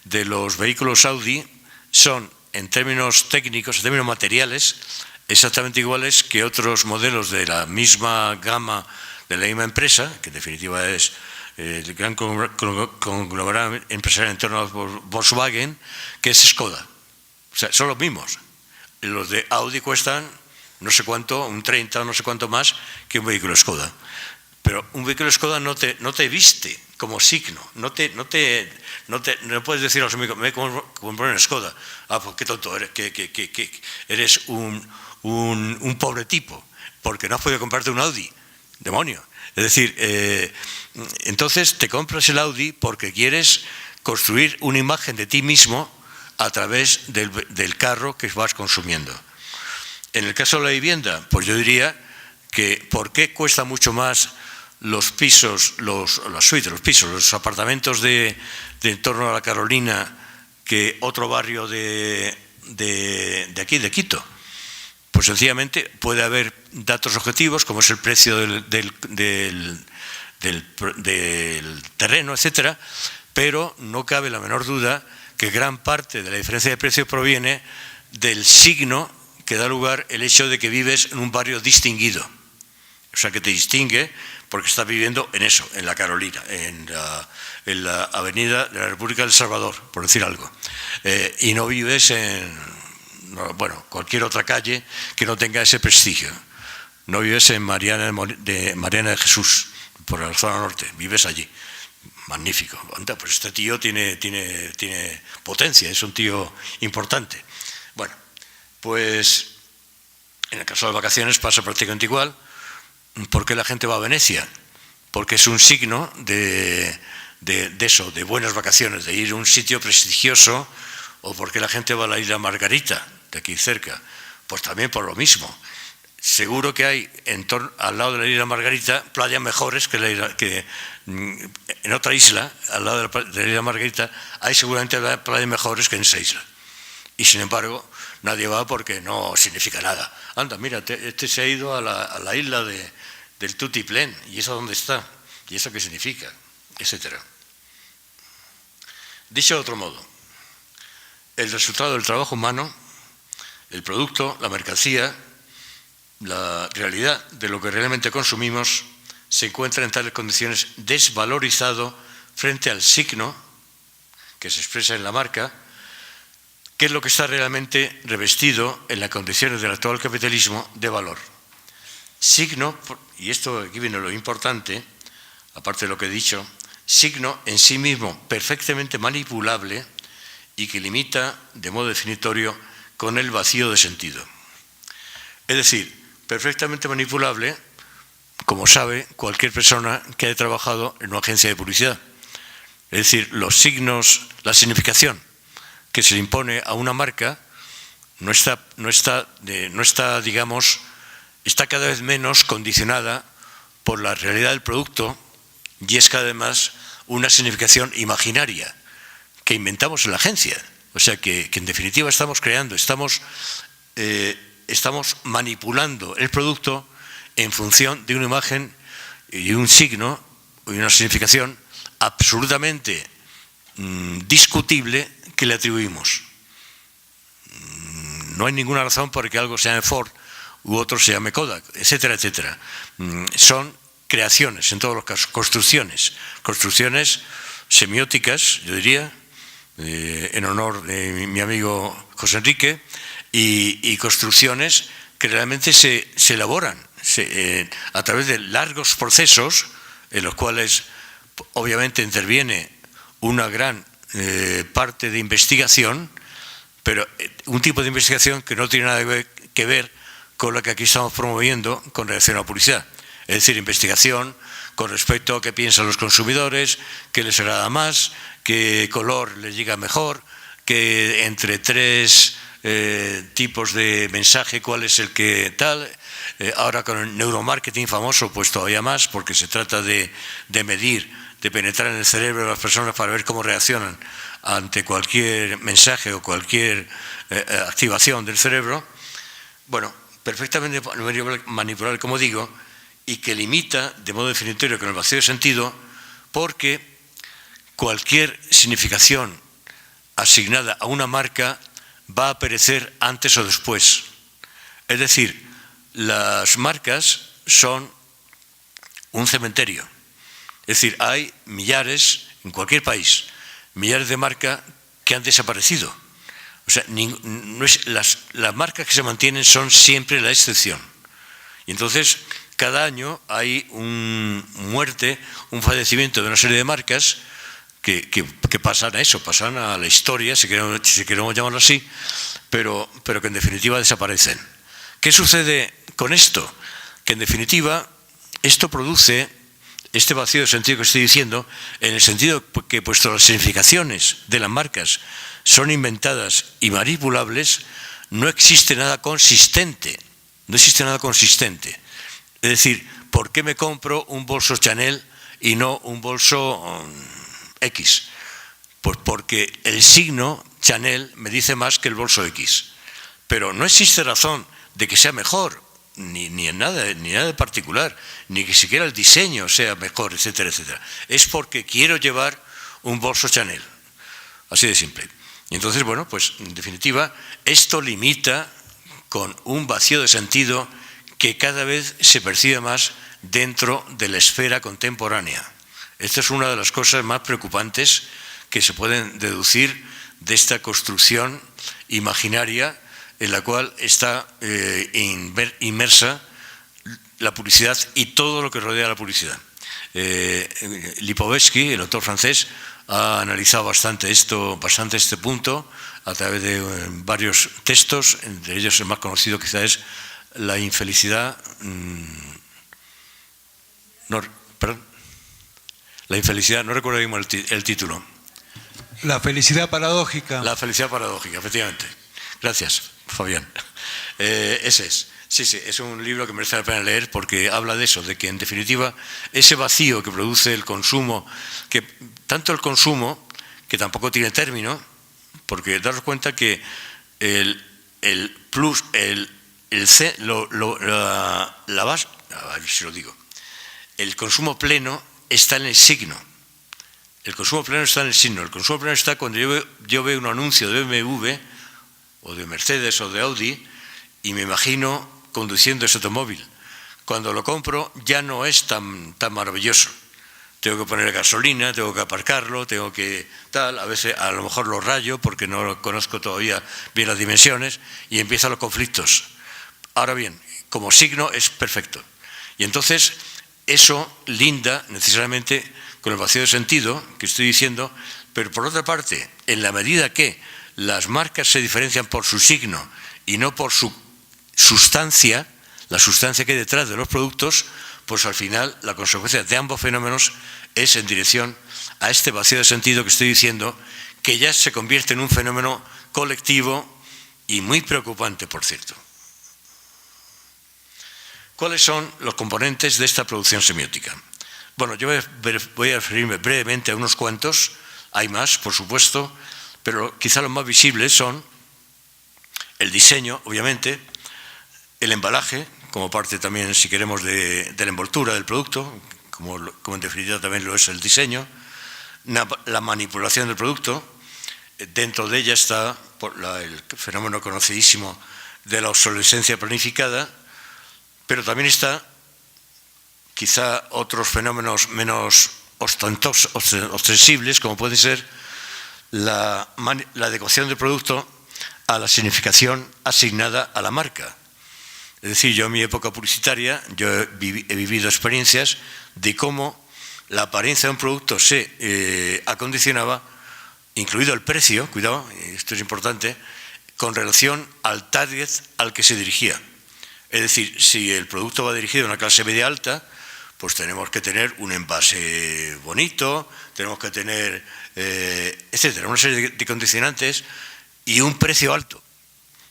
de los vehículos Audi son, en términos técnicos, en términos materiales, exactamente iguales que otros modelos de la misma gama, de la misma empresa, que en definitiva es el gran conglomerado empresarial en torno a Volkswagen, que es Skoda. O sea, son los mismos. Los de Audi cuestan no sé cuánto, un 30 o no sé cuánto más que un vehículo Skoda. Pero un vehículo Skoda no te viste como signo. No puedes decir a los amigos, me compré una Skoda. Ah, pues qué tonto eres, que eres un pobre tipo, porque no has podido comprarte un Audi. Demonio. Es decir, entonces te compras el Audi porque quieres construir una imagen de ti mismo a través del carro que vas consumiendo. En el caso de la vivienda, pues yo diría que ¿por qué cuesta mucho más los pisos, las suites, los apartamentos de en torno a la Carolina que otro barrio de aquí, de Quito? Pues sencillamente puede haber datos objetivos, como es el precio del terreno, etcétera, pero no cabe la menor duda que gran parte de la diferencia de precio proviene del signo que da lugar el hecho de que vives en un barrio distinguido. O sea, que te distingue porque estás viviendo en eso, en la Carolina, en la avenida de la República del Salvador, por decir algo. Y no vives en, bueno, cualquier otra calle que no tenga ese prestigio. No vives en Mariana de Jesús, por la zona norte, vives allí. Magnífico. Anda, pues este tío tiene potencia, es un tío importante. Bueno, pues en el caso de vacaciones pasa prácticamente igual. ¿Por qué la gente va a Venecia? Porque es un signo de eso, de buenas vacaciones, de ir a un sitio prestigioso. ¿O por qué la gente va a la isla Margarita, de aquí cerca? Pues también por lo mismo. Seguro que hay al lado de la isla Margarita playas mejores que en otra isla, al lado de la isla Margarita, hay seguramente playas mejores que en esa isla. Y sin embargo, nadie va porque no significa nada. Anda, mira, este se ha ido a la isla del Tutiplén. ¿Y eso dónde está? ¿Y eso qué significa? Etcétera. Dicho de otro modo, el resultado del trabajo humano, el producto, la mercancía, la realidad de lo que realmente consumimos se encuentra en tales condiciones desvalorizado frente al signo que se expresa en la marca, que es lo que está realmente revestido en las condiciones del actual capitalismo de valor. Signo, y esto aquí viene lo importante, aparte de lo que he dicho, signo en sí mismo perfectamente manipulable y que limita de modo definitorio con el vacío de sentido. Es decir, perfectamente manipulable, como sabe cualquier persona que haya trabajado en una agencia de publicidad. Es decir, los signos, la significación que se le impone a una marca está cada vez menos condicionada por la realidad del producto y es cada vez más una significación imaginaria que inventamos en la agencia. O sea que en definitiva estamos creando, estamos manipulando el producto en función de una imagen y un signo y una significación absolutamente discutible que le atribuimos. No hay ninguna razón por que algo se llame Ford u otro se llame Kodak, etcétera, etcétera. Son creaciones, en todos los casos, construcciones semióticas, yo diría, en honor de mi amigo José Enrique, y construcciones que realmente se elaboran a través de largos procesos en los cuales obviamente interviene una gran parte de investigación, pero un tipo de investigación que no tiene nada que ver con lo que aquí estamos promoviendo con relación a la publicidad. Es decir, investigación con respecto a qué piensan los consumidores, qué les agrada más, qué color les llega mejor, que entre tres tipos de mensaje, cuál es el que tal. Ahora con el neuromarketing famoso, pues todavía más, porque se trata de medir, de penetrar en el cerebro de las personas para ver cómo reaccionan ante cualquier mensaje o cualquier activación del cerebro. Bueno, perfectamente manipulable, como digo, y que limita de modo definitorio con el vacío de sentido, porque cualquier significación asignada a una marca va a perecer antes o después. Es decir, las marcas son un cementerio. Es decir, hay millares, en cualquier país, millares de marcas que han desaparecido. O sea, las marcas que se mantienen son siempre la excepción. Y entonces, cada año hay un fallecimiento de una serie de marcas que pasan a eso, pasan a la historia, si queremos llamarlo así, pero que en definitiva desaparecen. ¿Qué sucede con esto? Que en definitiva esto produce este vacío de sentido que estoy diciendo, en el sentido que puesto las significaciones de las marcas son inventadas y manipulables, no existe nada consistente. No existe nada consistente. Es decir, ¿por qué me compro un bolso Chanel y no un bolso X? Pues porque el signo Chanel me dice más que el bolso X. Pero no existe razón de que sea mejor, ni en nada de particular, ni que siquiera el diseño sea mejor, etcétera, etcétera. Es porque quiero llevar un bolso Chanel. Así de simple. Y entonces, bueno, pues en definitiva, esto limita con un vacío de sentido que cada vez se percibe más dentro de la esfera contemporánea. Esta es una de las cosas más preocupantes que se pueden deducir de esta construcción imaginaria en la cual está inmersa la publicidad y todo lo que rodea la publicidad. Lipovetsky, el autor francés, ha analizado bastante este punto a través de varios textos, entre ellos el más conocido quizá es La infelicidad... La infelicidad, no recuerdo mismo el título. La felicidad paradójica. La felicidad paradójica, efectivamente. Gracias, Fabián. Ese es. Sí, es un libro que merece la pena leer porque habla de eso, de que en definitiva ese vacío que produce el consumo, que tanto el consumo, que tampoco tiene término, porque daros cuenta que el consumo pleno está en el signo. El consumo pleno está en el signo. El consumo pleno está cuando yo veo un anuncio de BMW o de Mercedes o de Audi y me imagino conduciendo ese automóvil. Cuando lo compro ya no es tan maravilloso. Tengo que poner gasolina, tengo que aparcarlo, tengo que tal, a veces a lo mejor lo rayo porque no conozco todavía bien las dimensiones y empiezan los conflictos. Ahora bien, como signo es perfecto. Y entonces eso linda necesariamente con el vacío de sentido que estoy diciendo, pero por otra parte, en la medida que las marcas se diferencian por su signo y no por su sustancia, la sustancia que hay detrás de los productos, pues al final la consecuencia de ambos fenómenos es en dirección a este vacío de sentido que estoy diciendo, que ya se convierte en un fenómeno colectivo y muy preocupante, por cierto. ¿Cuáles son los componentes de esta producción semiótica? Bueno, yo voy a referirme brevemente a unos cuantos, hay más, por supuesto, pero quizá los más visibles son el diseño, obviamente, el embalaje, como parte también, si queremos, de la envoltura del producto, como en definitiva también lo es el diseño, la manipulación del producto, dentro de ella está el fenómeno conocidísimo de la obsolescencia planificada, pero también está quizá otros fenómenos menos ostensibles, como puede ser la adecuación del producto a la significación asignada a la marca. Es decir, yo en mi época publicitaria yo he vivido experiencias de cómo la apariencia de un producto se acondicionaba, incluido el precio, cuidado, esto es importante, con relación al target al que se dirigía. Es decir, si el producto va dirigido a una clase media alta, pues tenemos que tener un envase bonito, tenemos que tener, etcétera, una serie de condicionantes y un precio alto,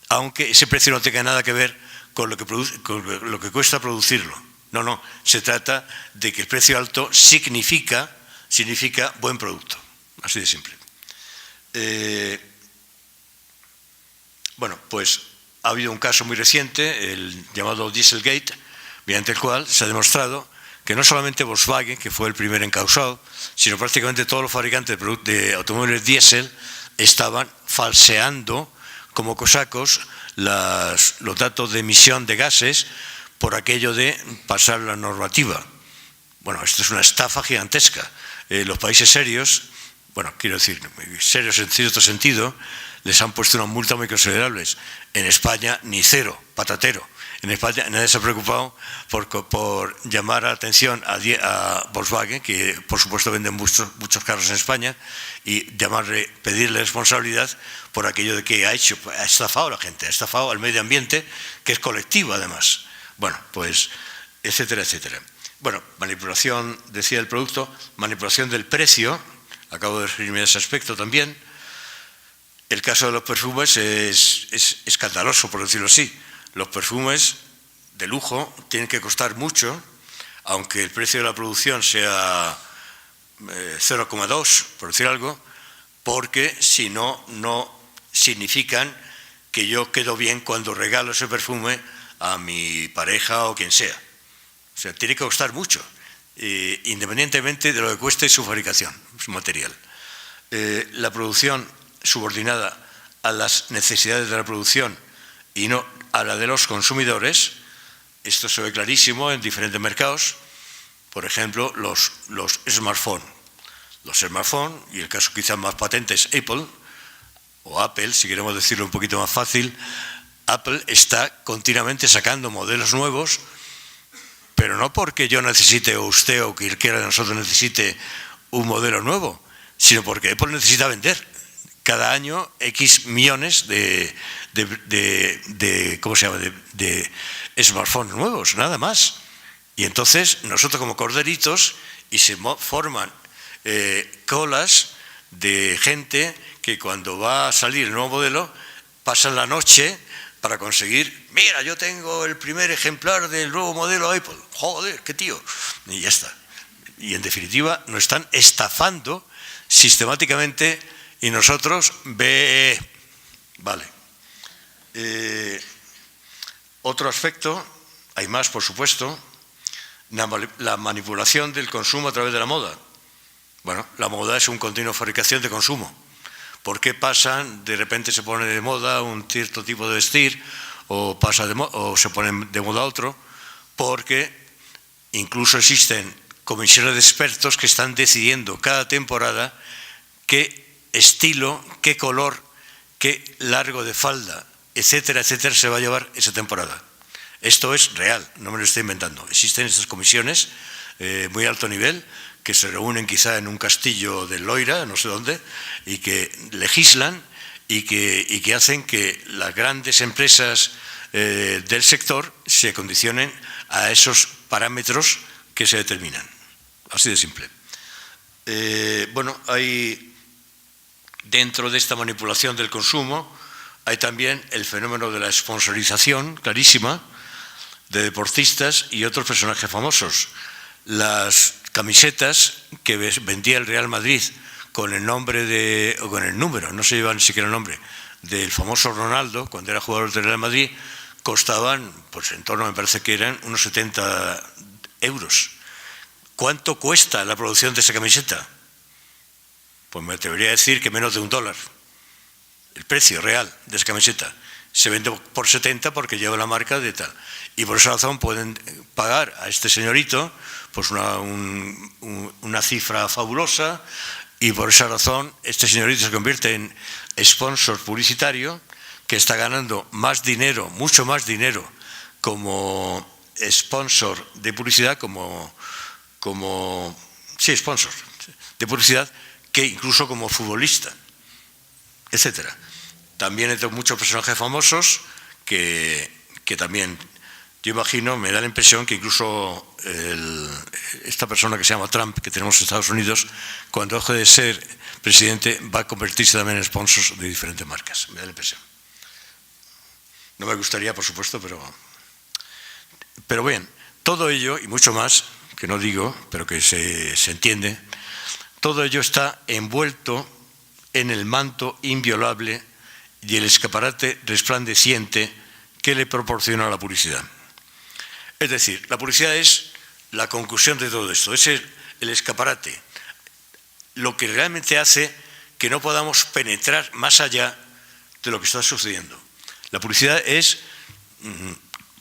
aunque ese precio no tenga nada que ver con lo que cuesta producirlo. No, se trata de que el precio alto significa buen producto, así de simple. Bueno, pues ha habido un caso muy reciente, el llamado Dieselgate, mediante el cual se ha demostrado que no solamente Volkswagen, que fue el primer encausado, sino prácticamente todos los fabricantes de automóviles diésel estaban falseando como cosacos los datos de emisión de gases por aquello de pasar la normativa. Bueno, esto es una estafa gigantesca. Los países serios, bueno, quiero decir, serios en cierto sentido, les han puesto unas multas muy considerables. En España, ni cero, patatero. En España nadie se ha preocupado por llamar la atención a Volkswagen, que por supuesto venden muchos carros en España, y pedirle responsabilidad por aquello de que ha estafado a la gente, ha estafado al medio ambiente, que es colectivo además. Bueno, pues, etcétera, etcétera. Bueno, manipulación, decía el producto, manipulación del precio, acabo de referirme a ese aspecto también. El caso de los perfumes es escandaloso, por decirlo así. Los perfumes de lujo tienen que costar mucho, aunque el precio de la producción sea 0,2, por decir algo, porque si no, no significan que yo quedo bien cuando regalo ese perfume a mi pareja o quien sea. O sea, tiene que costar mucho, independientemente de lo que cueste su fabricación, su material. La producción subordinada a las necesidades de la producción y no a la de los consumidores. Esto se ve clarísimo en diferentes mercados. Por ejemplo, los smartphones. Los smartphones, y el caso quizás más patente es Apple, o Apple, si queremos decirlo un poquito más fácil. Apple está continuamente sacando modelos nuevos, pero no porque yo necesite, o usted, o cualquiera de nosotros necesite un modelo nuevo, sino porque Apple necesita vender cada año X millones de smartphones nuevos, nada más. Y entonces nosotros como corderitos, y se forman colas de gente que cuando va a salir el nuevo modelo pasan la noche para conseguir, mira, yo tengo el primer ejemplar del nuevo modelo Apple, joder, qué tío, y ya está. Y en definitiva nos están estafando sistemáticamente, y nosotros vale. Otro aspecto, hay más por supuesto, la manipulación del consumo a través de la moda. Bueno, la moda es un continuo fabricación de consumo. ¿Por qué pasan, de repente se pone de moda un cierto tipo de vestir, o se pone de moda otro? Porque incluso existen comisiones de expertos que están decidiendo cada temporada qué estilo, qué color, qué largo de falda, etcétera, etcétera, se va a llevar esa temporada. Esto es real, no me lo estoy inventando. Existen estas comisiones muy alto nivel, que se reúnen quizá en un castillo de Loira, no sé dónde, y que legislan y que hacen que las grandes empresas del sector se condicionen a esos parámetros que se determinan. Así de simple. Bueno, hay dentro de esta manipulación del consumo, hay también el fenómeno de la sponsorización clarísima de deportistas y otros personajes famosos. Las camisetas que vendía el Real Madrid con el nombre o con el número, no se lleva ni siquiera el nombre, del famoso Ronaldo, cuando era jugador del Real Madrid, costaban, pues en torno, me parece que eran unos 70 euros. ¿Cuánto cuesta la producción de esa camiseta? Pues me atrevería a decir que menos de $1. El precio real de esa camiseta. Se vende por 70 porque lleva la marca de tal. Y por esa razón pueden pagar a este señorito pues una cifra fabulosa, y por esa razón este señorito se convierte en sponsor publicitario, que está ganando más dinero, mucho más dinero como sponsor de publicidad, sponsor de publicidad, que incluso como futbolista, etcétera. También hay muchos personajes famosos que también, yo imagino, me da la impresión que incluso esta persona que se llama Trump, que tenemos en Estados Unidos, cuando deje de ser presidente, va a convertirse también en sponsors de diferentes marcas. Me da la impresión. No me gustaría, por supuesto, pero bien, todo ello y mucho más, que no digo, pero que se entiende, todo ello está envuelto en el manto inviolable y el escaparate resplandeciente que le proporciona la publicidad. Es decir, la publicidad es la conclusión de todo esto, es el escaparate, lo que realmente hace que no podamos penetrar más allá de lo que está sucediendo. La publicidad es,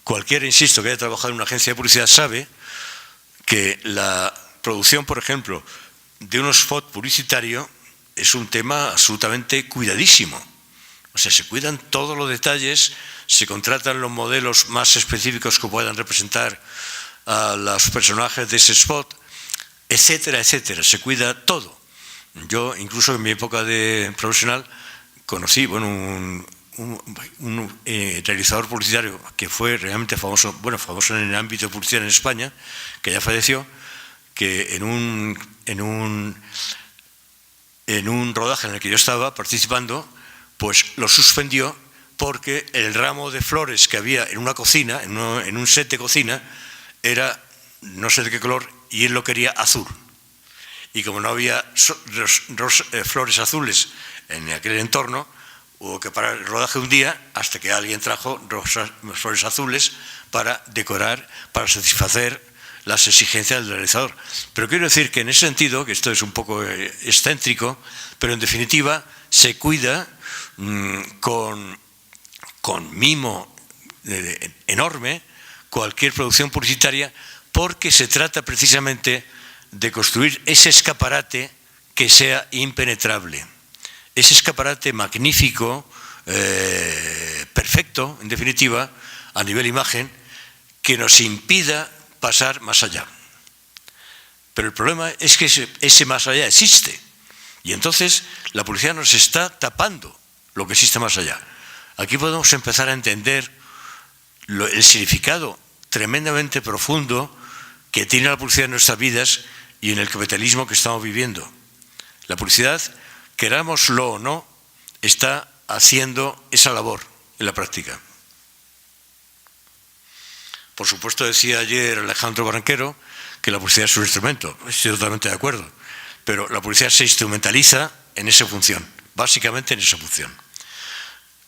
cualquiera, insisto, que haya trabajado en una agencia de publicidad sabe que la producción, por ejemplo, de un spot publicitario es un tema absolutamente cuidadísimo. O sea, se cuidan todos los detalles, se contratan los modelos más específicos que puedan representar a los personajes de ese spot, etcétera, etcétera. Se cuida todo. Yo, incluso en mi época de profesional, conocí un realizador publicitario que fue realmente famoso, famoso en el ámbito de publicidad en España, que ya falleció, que en un rodaje en el que yo estaba participando, pues lo suspendió porque el ramo de flores que había en una cocina, en un set de cocina, era no sé de qué color, y él lo quería azul. Y como no había flores azules en aquel entorno, hubo que parar el rodaje un día hasta que alguien trajo flores azules para decorar, para satisfacer las exigencias del realizador. Pero quiero decir que en ese sentido, que esto es un poco excéntrico, pero en definitiva se cuida con mimo enorme cualquier producción publicitaria, porque se trata precisamente de construir ese escaparate que sea impenetrable. Ese escaparate magnífico, perfecto, en definitiva, a nivel imagen, que nos impida pasar más allá. Pero el problema es que ese más allá existe. Y entonces la publicidad nos está tapando lo que existe más allá. Aquí podemos empezar a entender el significado tremendamente profundo que tiene la publicidad en nuestras vidas y en el capitalismo que estamos viviendo. La publicidad, querámoslo o no, está haciendo esa labor en la práctica. Por supuesto, decía ayer Alejandro Barranquero que la publicidad es un instrumento. Estoy totalmente de acuerdo. Pero la publicidad se instrumentaliza en esa función, básicamente en esa función.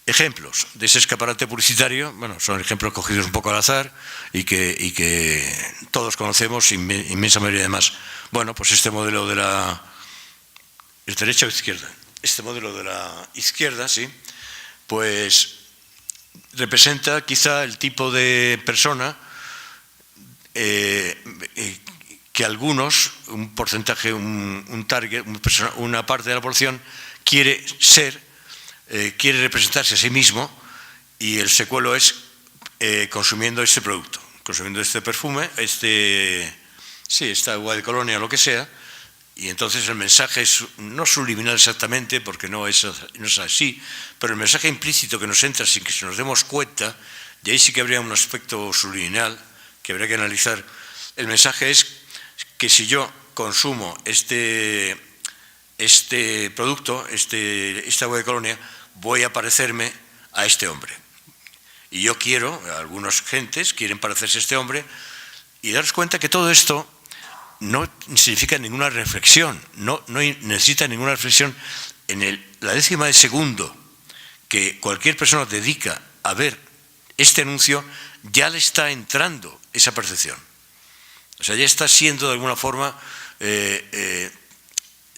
Ejemplos de ese escaparate publicitario, bueno, son ejemplos cogidos un poco al azar y que todos conocemos, inmensa mayoría de más. Bueno, pues este modelo de la... ¿Es derecha o izquierda? Este modelo de la izquierda, sí, pues representa quizá el tipo de persona que algunos, un porcentaje, un target, una parte de la población quiere ser, quiere representarse a sí mismo, y el secuelo es consumiendo este producto, consumiendo este perfume, esta agua de colonia, lo que sea, y entonces el mensaje es no subliminal exactamente, porque no es así, pero el mensaje implícito que nos entra sin que se nos demos cuenta, y ahí sí que habría un aspecto subliminal que habría que analizar. El mensaje es que si yo consumo este producto, esta agua de colonia, voy a parecerme a este hombre. Y yo quiero, algunas gentes quieren parecerse a este hombre, y daros cuenta que todo esto no significa ninguna reflexión, no necesita ninguna reflexión. En la décima de segundo que cualquier persona dedica a ver este anuncio, ya le está entrando esa percepción. O sea, ya está siendo de alguna forma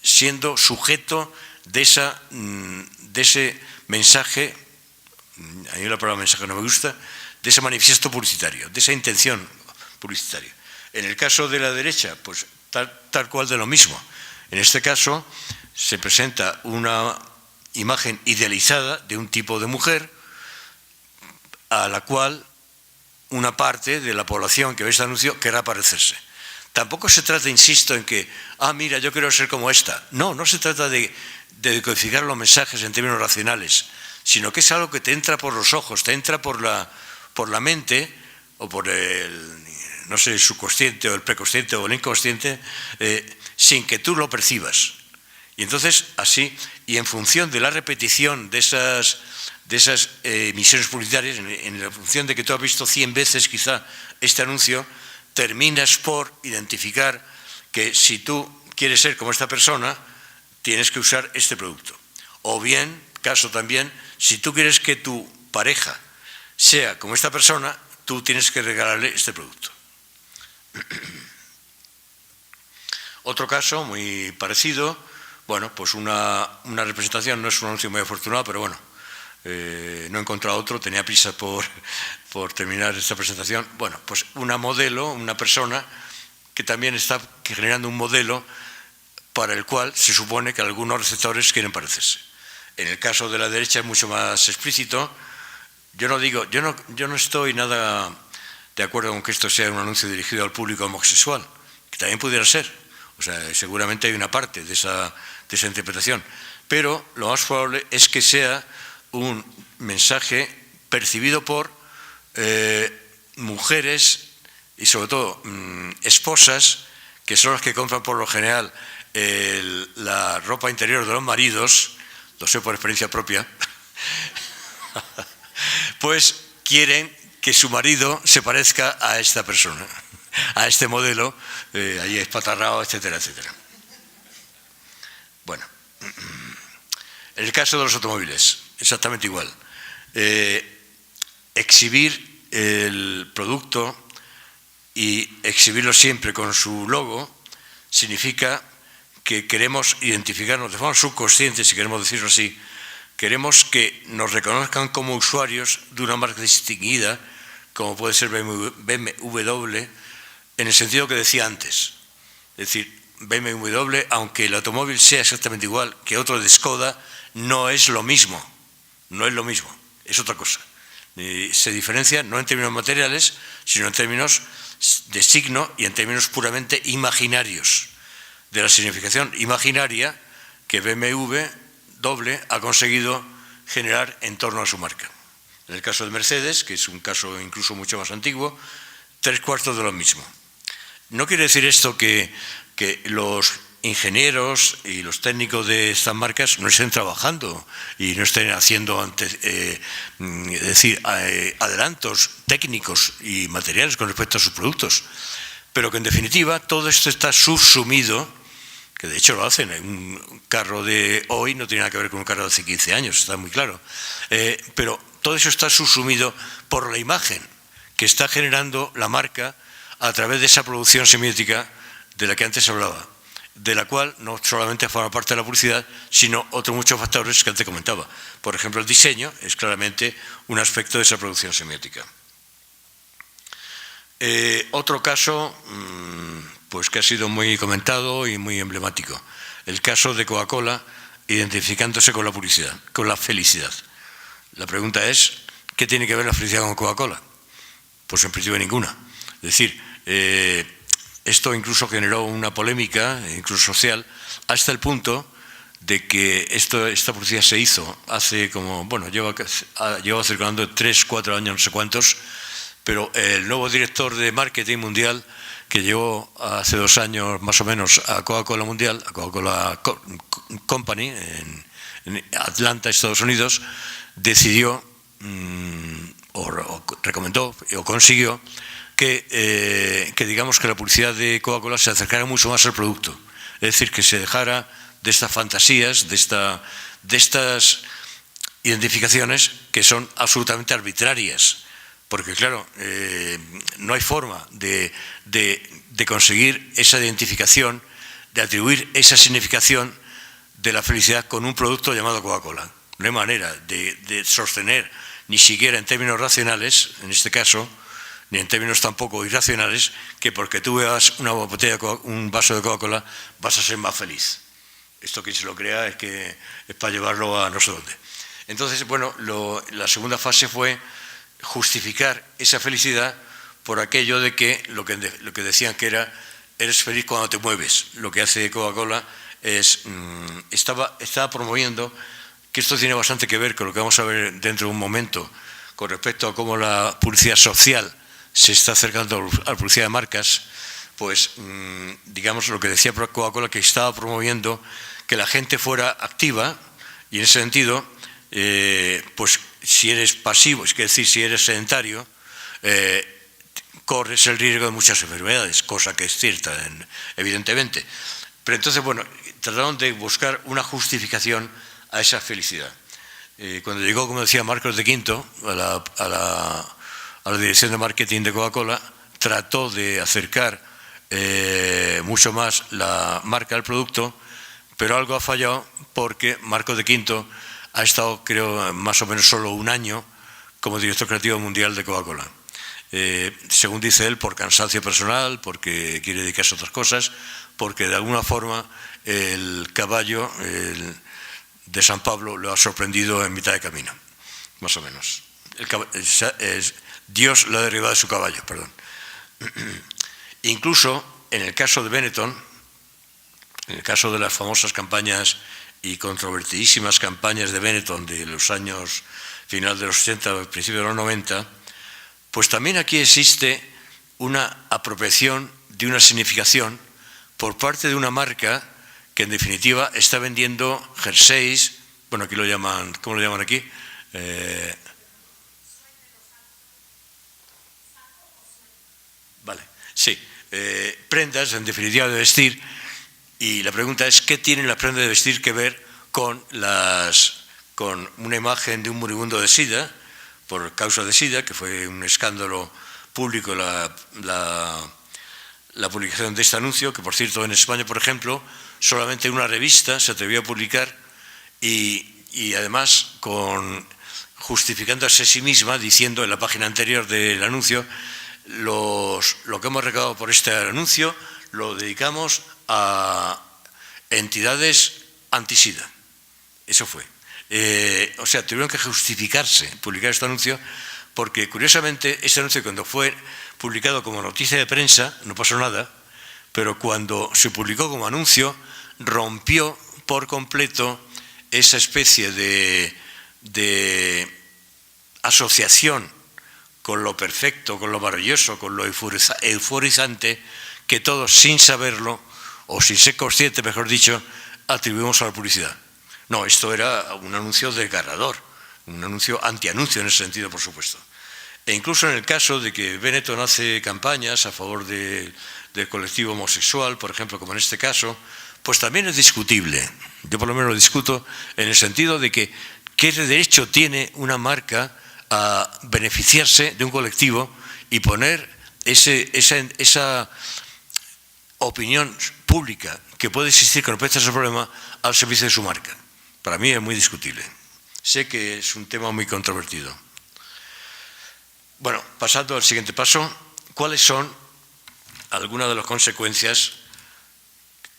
siendo sujeto de ese mensaje, a mí la palabra mensaje no me gusta, de ese manifiesto publicitario, de esa intención publicitaria. En el caso de la derecha, pues tal cual de lo mismo. En este caso se presenta una imagen idealizada de un tipo de mujer a la cual una parte de la población que ve este anuncio querrá parecerse. Tampoco se trata, insisto, en que, mira, yo quiero ser como esta. No se trata de decodificar los mensajes en términos racionales, sino que es algo que te entra por los ojos, te entra por la mente, o por el subconsciente, o el preconsciente, o el inconsciente, sin que tú lo percibas. Y entonces, así, y en función de la repetición de esas emisiones publicitarias, en la función de que tú has visto 100 veces quizá este anuncio, terminas por identificar que si tú quieres ser como esta persona, tienes que usar este producto. O bien, caso también, si tú quieres que tu pareja sea como esta persona, tú tienes que regalarle este producto. Otro caso muy parecido, bueno, pues una representación, no es un anuncio muy afortunado, pero bueno, no he encontrado otro, tenía prisa por terminar esta presentación. Bueno, pues una modelo, una persona que también está generando un modelo para el cual se supone que algunos receptores quieren parecerse. En el caso de la derecha es mucho más explícito. Yo no estoy nada de acuerdo con que esto sea un anuncio dirigido al público homosexual, que también pudiera ser. O sea, seguramente hay una parte de esa interpretación. Pero lo más probable es que sea un mensaje percibido por mujeres y sobre todo esposas, que son las que compran por lo general la ropa interior de los maridos, lo sé por experiencia propia, pues quieren que su marido se parezca a esta persona, a este modelo, ahí espatarrado, etcétera, etcétera. Bueno, en el caso de los automóviles, exactamente igual. Exhibir el producto y exhibirlo siempre con su logo significa que queremos identificarnos de forma subconsciente, si queremos decirlo así, Queremos que nos reconozcan como usuarios de una marca distinguida, como puede ser BMW, en el sentido que decía antes. Es decir, BMW, aunque el automóvil sea exactamente igual que otro de Skoda, no es lo mismo. No es lo mismo, es otra cosa. Se diferencia no en términos materiales, sino en términos de signo y en términos puramente imaginarios, de la significación imaginaria que BMW ha conseguido generar en torno a su marca. En el caso de Mercedes, que es un caso incluso mucho más antiguo, 3/4 de lo mismo. No quiere decir esto que los ingenieros y los técnicos de estas marcas no estén trabajando y no estén haciendo adelantos técnicos y materiales con respecto a sus productos, pero que en definitiva todo esto está subsumido, que de hecho lo hacen. Un carro de hoy no tiene nada que ver con un carro de hace 15 años, está muy claro, pero todo eso está subsumido por la imagen que está generando la marca a través de esa producción semiótica de la que antes hablaba, de la cual no solamente forma parte de la publicidad, sino otros muchos factores que antes comentaba. Por ejemplo, el diseño es claramente un aspecto de esa producción semiótica. Otro caso, pues que ha sido muy comentado y muy emblemático, el caso de Coca-Cola identificándose con la publicidad, con la felicidad. La pregunta es, ¿qué tiene que ver la felicidad con Coca-Cola? Pues en principio ninguna. Es decir, esto incluso generó una polémica, incluso social, hasta el punto de que esta publicidad se hizo hace como, bueno, lleva circulando 3, 4 años, no sé cuántos, pero el nuevo director de marketing mundial, que llegó hace 2 años más o menos a Coca-Cola Mundial, a Coca-Cola Company, en Atlanta, Estados Unidos, decidió, o recomendó, o consiguió, que digamos que la publicidad de Coca-Cola se acercara mucho más al producto. Es decir, que se dejara de estas fantasías, de estas identificaciones que son absolutamente arbitrarias. Porque claro, no hay forma de conseguir esa identificación, de atribuir esa significación de la felicidad con un producto llamado Coca-Cola. No hay manera de sostener, ni siquiera en términos racionales, en este caso, ni en términos tampoco irracionales, que porque tú veas un vaso de Coca-Cola vas a ser más feliz. Esto quien se lo crea es para llevarlo a no sé dónde. Entonces, bueno, la segunda fase fue justificar esa felicidad por aquello de que lo que decían que eres feliz cuando te mueves. Lo que hace Coca-Cola estaba promoviendo, que esto tiene bastante que ver con lo que vamos a ver dentro de un momento, con respecto a cómo la publicidad social se está acercando a la publicidad de marcas, pues digamos lo que decía Coca-Cola, que estaba promoviendo que la gente fuera activa, y en ese sentido, pues si eres pasivo, es decir, si eres sedentario, corres el riesgo de muchas enfermedades, cosa que es cierta, evidentemente. Pero entonces, bueno, trataron de buscar una justificación a esa felicidad. Cuando llegó, como decía Marcos de Quinto, a la dirección de marketing de Coca-Cola, trató de acercar mucho más la marca al producto, pero algo ha fallado porque Marcos de Quinto ha estado, creo, más o menos solo 1 año como director creativo mundial de Coca-Cola. Según dice él, por cansancio personal, porque quiere dedicarse a otras cosas, porque de alguna forma el caballo de San Pablo lo ha sorprendido en mitad de camino, más o menos. Dios lo ha derribado de su caballo, perdón. Incluso en el caso de Benetton, en el caso de las famosas campañas y controvertidísimas campañas de Benetton de los años final de los 80, principios de los 90, pues también aquí existe una apropiación de una significación por parte de una marca que en definitiva está vendiendo jerseys, bueno, aquí lo llaman, ¿cómo lo llaman aquí? Vale, sí, prendas en definitiva de vestir, y la pregunta es ¿qué tienen las prendas de vestir que ver con una imagen de un moribundo de SIDA, por causa de SIDA, que fue un escándalo público la publicación de este anuncio, que por cierto en España, por ejemplo, solamente una revista se atrevió a publicar y y además justificándose a sí misma, diciendo en la página anterior del anuncio, lo que hemos recaudado por este anuncio lo dedicamos a entidades anti-SIDA. Eso fue. O sea, tuvieron que justificarse, publicar este anuncio, porque curiosamente este anuncio, cuando fue publicado como noticia de prensa, no pasó nada, pero cuando se publicó como anuncio, rompió por completo esa especie de asociación con lo perfecto, con lo maravilloso, con lo euforizante, que todos, sin saberlo, o sin ser consciente, mejor dicho, atribuimos a la publicidad. No, esto era un anuncio desgarrador, un anuncio antianuncio en ese sentido, por supuesto. E incluso en el caso de que Benetton hace campañas a favor del colectivo homosexual, por ejemplo, como en este caso, pues también es discutible. Yo por lo menos lo discuto en el sentido de que ¿qué derecho tiene una marca a beneficiarse de un colectivo y poner esa opinión pública que puede existir con respecto a ese problema al servicio de su marca? Para mí es muy discutible. Sé que es un tema muy controvertido. Bueno, pasando al siguiente paso, ¿cuáles son algunas de las consecuencias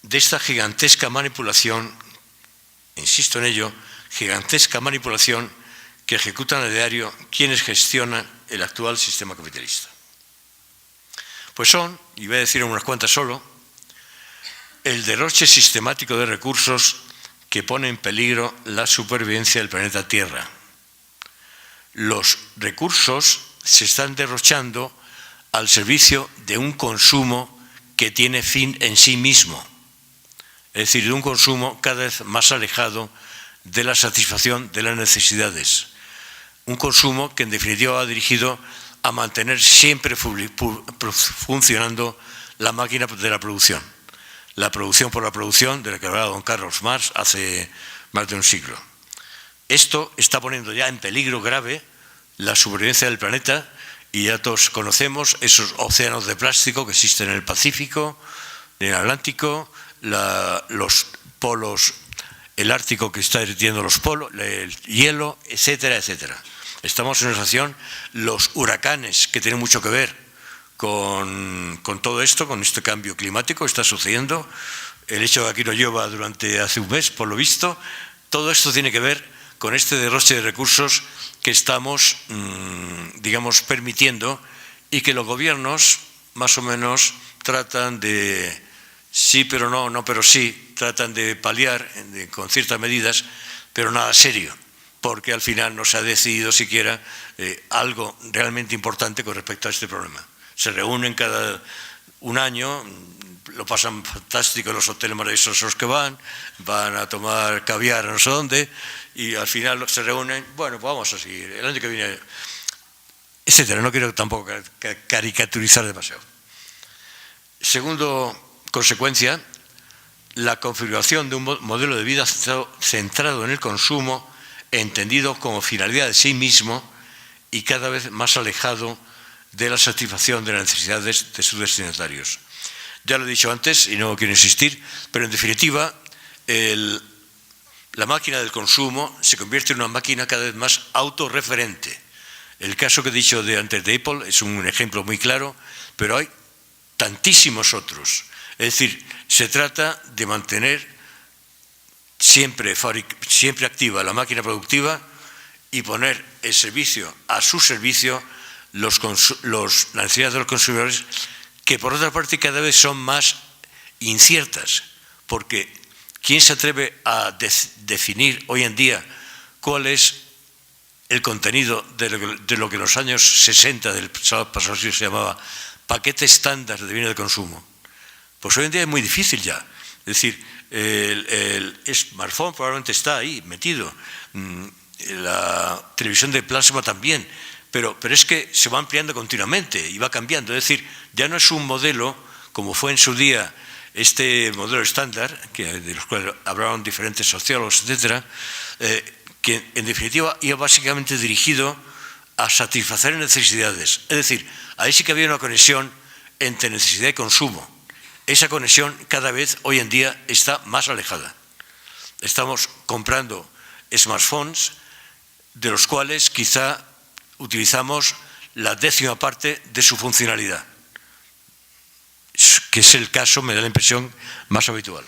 de esta gigantesca manipulación, insisto en ello, gigantesca manipulación que ejecutan a diario quienes gestionan el actual sistema capitalista? Pues son, y voy a decir unas cuantas solo, el derroche sistemático de recursos que pone en peligro la supervivencia del planeta Tierra. Los recursos se están derrochando al servicio de un consumo que tiene fin en sí mismo, es decir, de un consumo cada vez más alejado de la satisfacción de las necesidades. Un consumo que en definitiva va dirigido a mantener siempre funcionando la máquina de la producción. La producción por la producción, de la que hablaba don Carlos Marx hace más de un siglo. Esto está poniendo ya en peligro grave la supervivencia del planeta, y ya todos conocemos esos océanos de plástico que existen en el Pacífico, en el Atlántico, los polos, el Ártico que está derritiendo los polos, el hielo, etcétera, etcétera. Estamos en una situación, los huracanes, que tienen mucho que ver con todo esto, con este cambio climático que está sucediendo, el hecho de que aquí no llueva hace un mes, por lo visto, todo esto tiene que ver con este derroche de recursos que estamos, digamos, permitiendo, y que los gobiernos más o menos tratan de, sí pero no, no pero sí, tratan de paliar con ciertas medidas, pero nada serio, porque al final no se ha decidido siquiera algo realmente importante con respecto a este problema. Se reúnen cada un año, lo pasan fantástico en los hoteles maravillosos que van a tomar caviar no sé dónde, y al final se reúnen, bueno, pues vamos a seguir, el año que viene, etcétera. No quiero tampoco caricaturizar demasiado. Segundo consecuencia, la configuración de un modelo de vida centrado en el consumo, entendido como finalidad de sí mismo y cada vez más alejado de la satisfacción de las necesidades de sus destinatarios. Ya lo he dicho antes y no quiero insistir, pero en definitiva la máquina del consumo se convierte en una máquina cada vez más autorreferente. El caso que he dicho antes de Apple es un ejemplo muy claro, pero hay tantísimos otros. Es decir, se trata de mantener siempre activa la máquina productiva y poner el servicio a su servicio las necesidades de los consumidores, que por otra parte cada vez son más inciertas, porque ¿quién se atreve a definir hoy en día cuál es el contenido de lo que en los años 60 del pasado siglo se llamaba paquete estándar de bienes de consumo? Pues hoy en día es muy difícil ya. Es decir, el smartphone probablemente está ahí metido, la televisión de plasma también, pero es que se va ampliando continuamente y va cambiando. Es decir, ya no es un modelo como fue en su día este modelo estándar, de los cuales hablaron diferentes sociólogos, etcétera, que en definitiva iba básicamente dirigido a satisfacer necesidades. Es decir, ahí sí que había una conexión entre necesidad y consumo. Esa conexión cada vez hoy en día está más alejada. Estamos comprando smartphones, de los cuales quizá utilizamos la 10ª parte de su funcionalidad, que es el caso, me da la impresión, más habitual.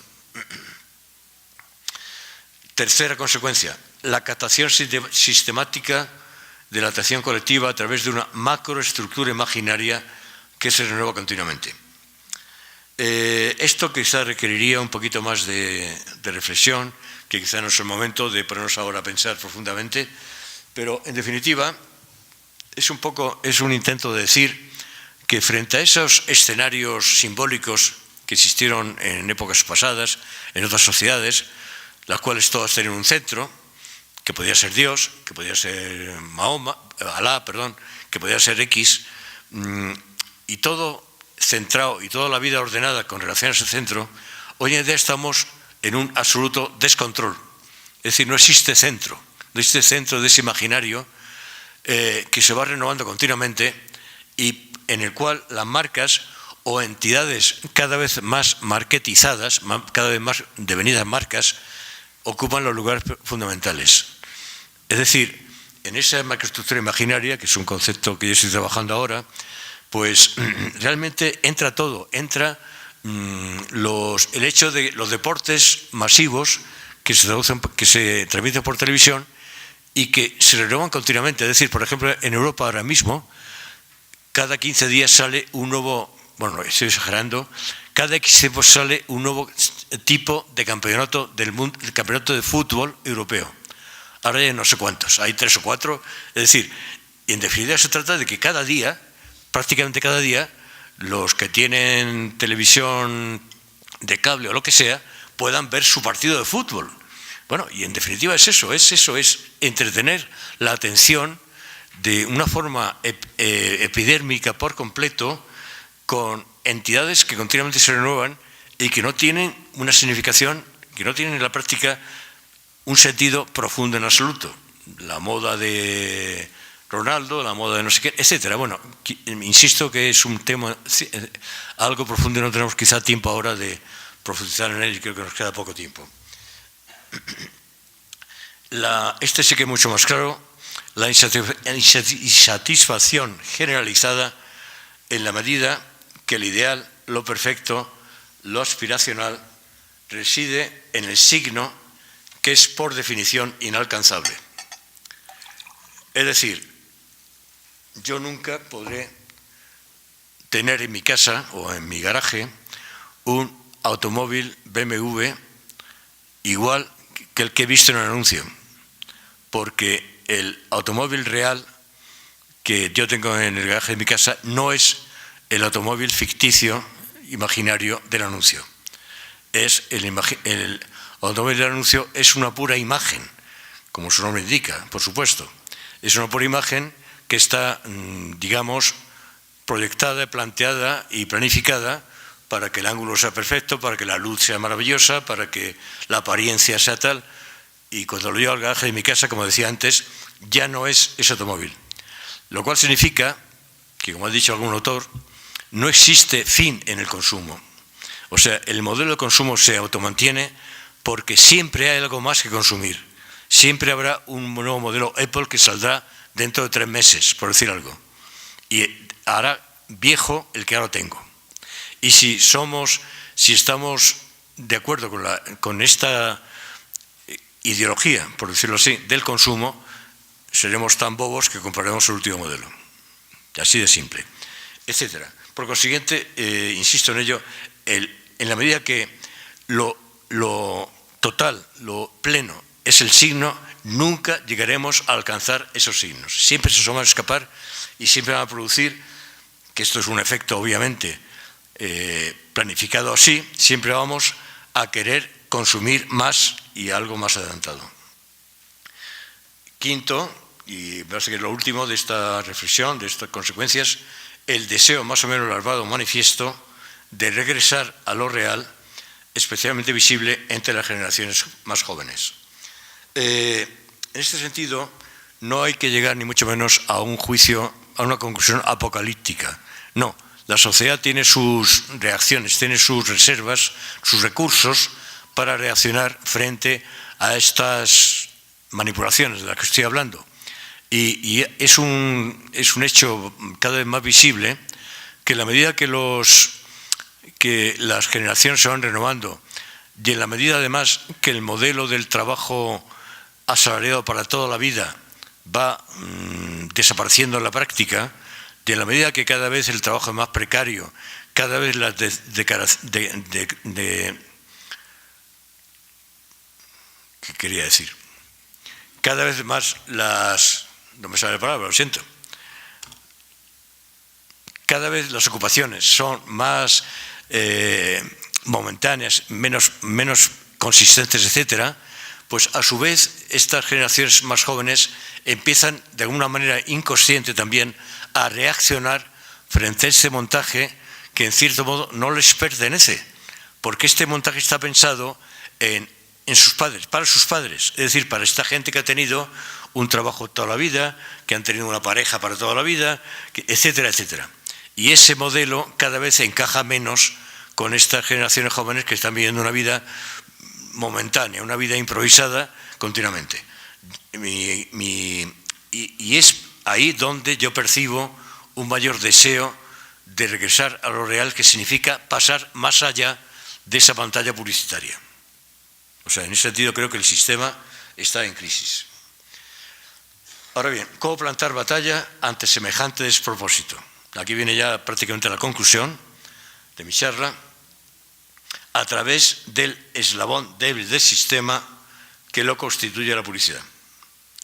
Tercera consecuencia, la captación sistemática de la atención colectiva a través de una macroestructura imaginaria que se renueva continuamente. Esto quizá requeriría un poquito más de reflexión, que quizá no es el momento de ponernos ahora a pensar profundamente, pero en definitiva es un intento de decir que frente a esos escenarios simbólicos que existieron en épocas pasadas, en otras sociedades, las cuales todas tenían un centro, que podía ser Dios, que podía ser Alá, que podía ser X, y todo centrado y toda la vida ordenada con relación a ese centro, hoy en día estamos en un absoluto descontrol. Es decir, no existe centro de ese imaginario que se va renovando continuamente y en el cual las marcas o entidades cada vez más marketizadas, cada vez más devenidas marcas, ocupan los lugares fundamentales. Es decir, en esa macroestructura imaginaria, que es un concepto que yo estoy trabajando ahora, pues realmente entra todo, entra el hecho de los deportes masivos que se transmiten por televisión y que se renuevan continuamente. Es decir, por ejemplo, en Europa ahora mismo, cada 15 días sale un nuevo, bueno, estoy exagerando, cada X tiempo sale un nuevo tipo de campeonato del mundo, el campeonato de fútbol europeo. Ahora ya no sé cuántos, hay 3 o 4. Es decir, en definitiva se trata de que cada día, prácticamente cada día, los que tienen televisión de cable o lo que sea, puedan ver su partido de fútbol. Bueno, y en definitiva es entretener la atención de una forma epidérmica por completo, con entidades que continuamente se renuevan y que no tienen una significación, que no tienen en la práctica un sentido profundo en absoluto. La moda de Ronaldo, la moda de no sé qué, etcétera. Bueno, insisto que es un tema algo profundo y no tenemos quizá tiempo ahora de profundizar en él y creo que nos queda poco tiempo. Este sí que es mucho más claro, la insatisfacción generalizada en la medida que el ideal, lo perfecto, lo aspiracional, reside en el signo que es por definición inalcanzable. Es decir, yo nunca podré tener en mi casa o en mi garaje un automóvil BMW igual que el que he visto en el anuncio, porque el automóvil real que yo tengo en el garaje de mi casa no es el automóvil ficticio, imaginario del anuncio. El automóvil del anuncio es una pura imagen, como su nombre indica, por supuesto. Es una pura imagen que está, digamos, proyectada, planteada y planificada para que el ángulo sea perfecto, para que la luz sea maravillosa, para que la apariencia sea tal. Y cuando lo llevo al garaje de mi casa, como decía antes, ya no es ese automóvil. Lo cual significa que, como ha dicho algún autor, no existe fin en el consumo. O sea, el modelo de consumo se automantiene porque siempre hay algo más que consumir. Siempre habrá un nuevo modelo Apple que saldrá dentro de 3 meses, por decir algo. Y hará viejo el que ahora tengo. Y si estamos de acuerdo con esta ideología, por decirlo así, del consumo, seremos tan bobos que compraremos el último modelo. Así de simple, etcétera. Por consiguiente, insisto en ello, en la medida que lo total, lo pleno, es el signo, nunca llegaremos a alcanzar esos signos. Siempre se van a escapar y siempre van a producir, que esto es un efecto obviamente planificado así, siempre vamos a querer consumir más y algo más adelantado. Quinto, y me parece que es lo último de esta reflexión, de estas consecuencias, el deseo más o menos larvado manifiesto de regresar a lo real, especialmente visible entre las generaciones más jóvenes. En este sentido, no hay que llegar ni mucho menos a un juicio, a una conclusión apocalíptica. No, la sociedad tiene sus reacciones, tiene sus reservas, sus recursos para reaccionar frente a estas manipulaciones de las que estoy hablando. Y es un hecho cada vez más visible que en la medida que las generaciones se van renovando y en la medida además que el modelo del trabajo asalariado para toda la vida va desapareciendo en la práctica, y en la medida que cada vez el trabajo es más precario, cada vez ¿qué quería decir? Cada vez más no me sale la palabra, lo siento. Cada vez las ocupaciones son más momentáneas, menos consistentes, etcétera, pues a su vez estas generaciones más jóvenes empiezan de alguna manera inconsciente también a reaccionar frente a este montaje que en cierto modo no les pertenece, porque este montaje está pensado en sus padres, para sus padres, es decir, para esta gente que ha tenido un trabajo toda la vida, que han tenido una pareja para toda la vida, etcétera, etcétera. Y ese modelo cada vez encaja menos con estas generaciones jóvenes que están viviendo una vida momentánea, una vida improvisada continuamente. Y es ahí donde yo percibo un mayor deseo de regresar a lo real, que significa pasar más allá de esa pantalla publicitaria. O sea, en ese sentido creo que el sistema está en crisis. Ahora bien, ¿cómo plantar batalla ante semejante despropósito? Aquí viene ya prácticamente la conclusión de mi charla, a través del eslabón débil del sistema que lo constituye la publicidad.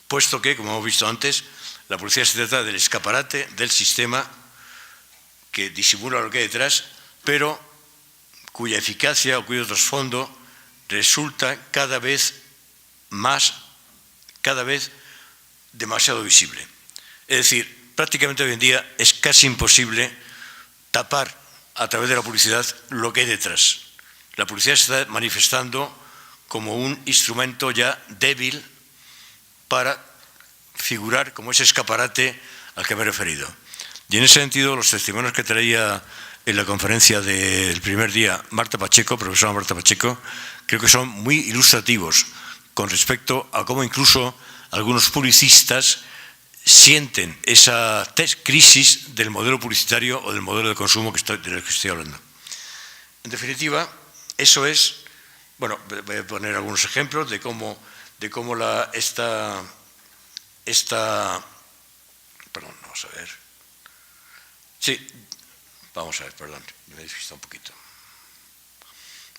Puesto que, como hemos visto antes, la publicidad se trata del escaparate del sistema que disimula lo que hay detrás, pero cuya eficacia o cuyo trasfondo resulta cada vez demasiado visible. Es decir, prácticamente hoy en día es casi imposible tapar a través de la publicidad lo que hay detrás. La publicidad se está manifestando como un instrumento ya débil para figurar como ese escaparate al que me he referido. Y en ese sentido, los testimonios que traía en la conferencia del primer día Marta Pacheco, profesora Marta Pacheco, creo que son muy ilustrativos con respecto a cómo incluso algunos publicistas sienten esa crisis del modelo publicitario o del modelo de consumo del que estoy hablando. En definitiva, eso es, bueno, voy a poner algunos ejemplos de cómo perdón, vamos a ver. Sí, vamos a ver, perdón, me he despistado un poquito.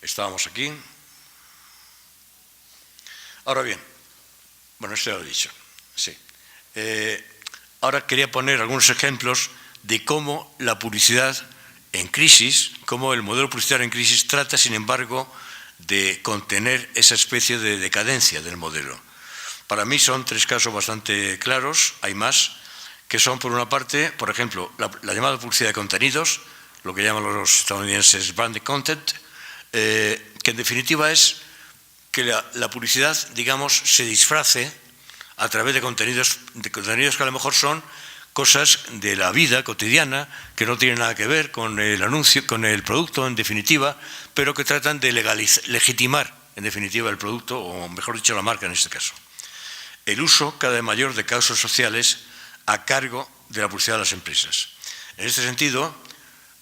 Estábamos aquí. Ahora bien, bueno, esto ya lo he dicho, sí. Ahora quería poner algunos ejemplos de cómo la publicidad en crisis, cómo el modelo publicitario en crisis trata, sin embargo, de contener esa especie de decadencia del modelo. Para mí son tres casos bastante claros, hay más, que son, por una parte, por ejemplo, la llamada publicidad de contenidos, lo que llaman los estadounidenses branded content, que en definitiva es que la publicidad, digamos, se disfrace a través de contenidos que a lo mejor son cosas de la vida cotidiana, que no tienen nada que ver con el anuncio, con el producto, en definitiva, pero que tratan de legitimar, en definitiva, el producto, o mejor dicho, la marca en este caso. El uso cada vez mayor de causas sociales a cargo de la publicidad de las empresas. En este sentido,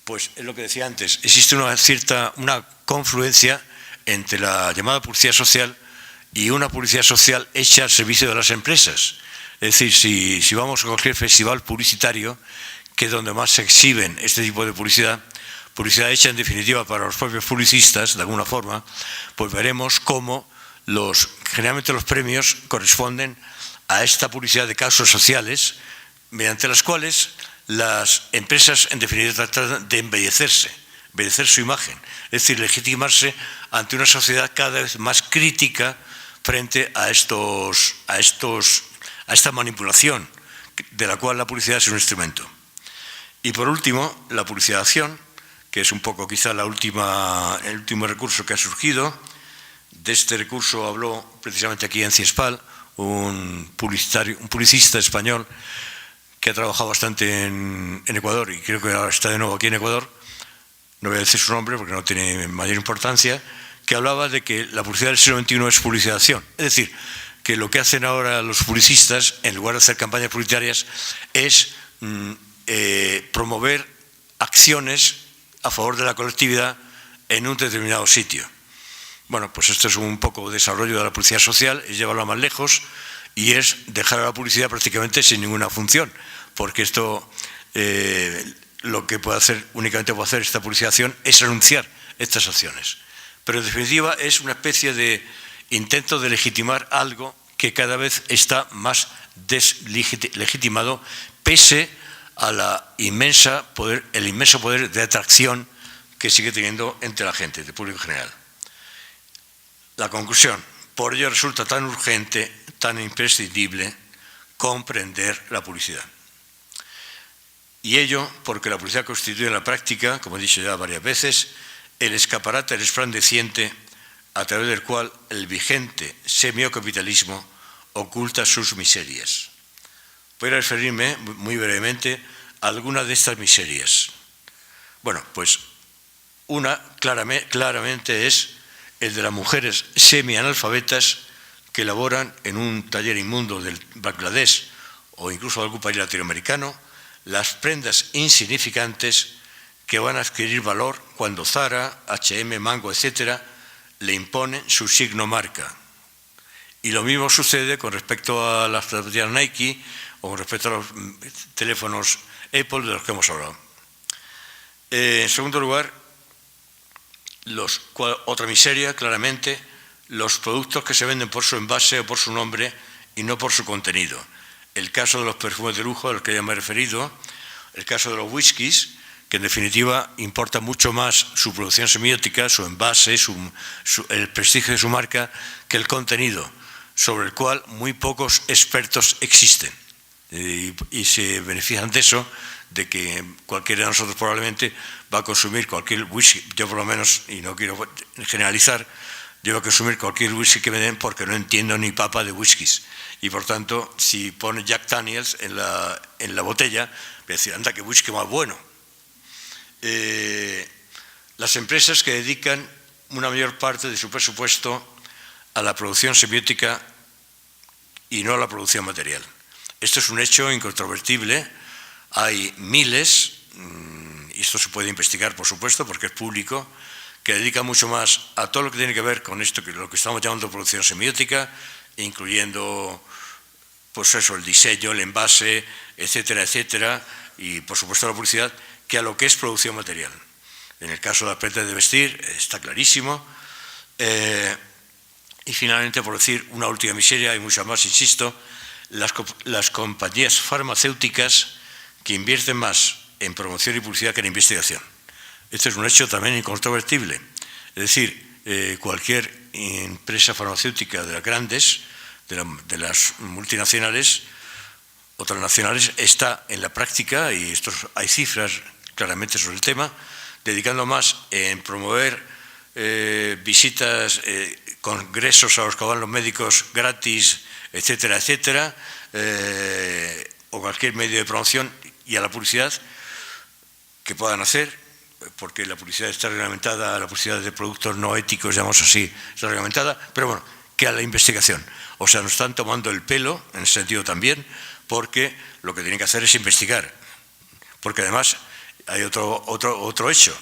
pues es lo que decía antes, existe una confluencia entre la llamada publicidad social y una publicidad social hecha al servicio de las empresas. Es decir, si vamos a cualquier festival publicitario, que es donde más se exhiben este tipo de publicidad hecha en definitiva para los propios publicistas, de alguna forma, pues veremos cómo generalmente los premios corresponden a esta publicidad de causas sociales, mediante las cuales las empresas en definitiva tratan de embellecer su imagen, es decir, legitimarse ante una sociedad cada vez más crítica frente a esta manipulación de la cual la publicidad es un instrumento. Y por último, la publicidad de acción, que es un poco quizá el último recurso que ha surgido. De este recurso habló precisamente aquí en CIESPAL un publicista español que ha trabajado bastante en Ecuador y creo que ahora está de nuevo aquí en Ecuador, no voy a decir su nombre porque no tiene mayor importancia, que hablaba de que la publicidad del siglo XXI es publicidad de acción. Es decir, que lo que hacen ahora los publicistas, en lugar de hacer campañas publicitarias, es promover acciones a favor de la colectividad en un determinado sitio. Bueno, pues esto es un poco desarrollo de la publicidad social, es llevarlo más lejos y es dejar a la publicidad prácticamente sin ninguna función, porque esto lo que únicamente puede hacer esta publicación es anunciar estas acciones. Pero en definitiva es una especie de intento de legitimar algo que cada vez está más deslegitimado, pese a el inmenso poder de atracción que sigue teniendo entre la gente, el público general. La conclusión: por ello resulta tan urgente, tan imprescindible comprender la publicidad. Y ello porque la publicidad constituye en la práctica, como he dicho ya varias veces, el escaparate resplandeciente a través del cual el vigente semiocapitalismo oculta sus miserias. Voy a referirme muy brevemente a algunas de estas miserias. Bueno, pues una claramente es el de las mujeres semianalfabetas que laboran en un taller inmundo del Bangladesh o incluso de algún país latinoamericano, las prendas insignificantes que van a adquirir valor cuando Zara, H&M, Mango, etcétera, le imponen su signo marca. Y lo mismo sucede con respecto a las zapatillas Nike o con respecto a los teléfonos Apple de los que hemos hablado. En segundo lugar, otra miseria, claramente, los productos que se venden por su envase o por su nombre y no por su contenido. El caso de los perfumes de lujo, al que ya me he referido, el caso de los whiskies, que en definitiva importa mucho más su producción semiótica, su envase, el prestigio de su marca, que el contenido, sobre el cual muy pocos expertos existen. Y se benefician de eso, de que cualquiera de nosotros probablemente va a consumir cualquier whisky, yo por lo menos, y no quiero generalizar, yo voy a consumir cualquier whisky que me den porque no entiendo ni papa de whiskies. Y por tanto, si pone Jack Daniels en la botella, voy a decir, anda, qué whisky más bueno. Las empresas que dedican una mayor parte de su presupuesto a la producción semiótica y no a la producción material. Esto es un hecho incontrovertible. Hay miles, y esto se puede investigar, por supuesto, porque es público, que dedican mucho más a todo lo que tiene que ver con esto, lo que estamos llamando producción semiótica, incluyendo, pues eso, el diseño, el envase, etcétera, etcétera, y por supuesto la publicidad, que a lo que es producción material. En el caso de las prendas de vestir está clarísimo. Y finalmente, por decir una última miseria, hay muchas más, insisto, las compañías farmacéuticas que invierten más en promoción y publicidad que en investigación. Este es un hecho también incontrovertible. Es decir, cualquier empresa farmacéutica de las grandes, de las multinacionales o transnacionales, está en la práctica, y hay cifras claramente sobre el tema, dedicando más en promover visitas, congresos a los que van los médicos gratis, etcétera, etcétera, o cualquier medio de promoción, y a la publicidad que puedan hacer, porque la publicidad está reglamentada, la publicidad de productos no éticos, llamamos así, está reglamentada, pero bueno, que a la investigación. O sea, nos están tomando el pelo, en ese sentido también, porque lo que tienen que hacer es investigar. Porque además hay otro hecho.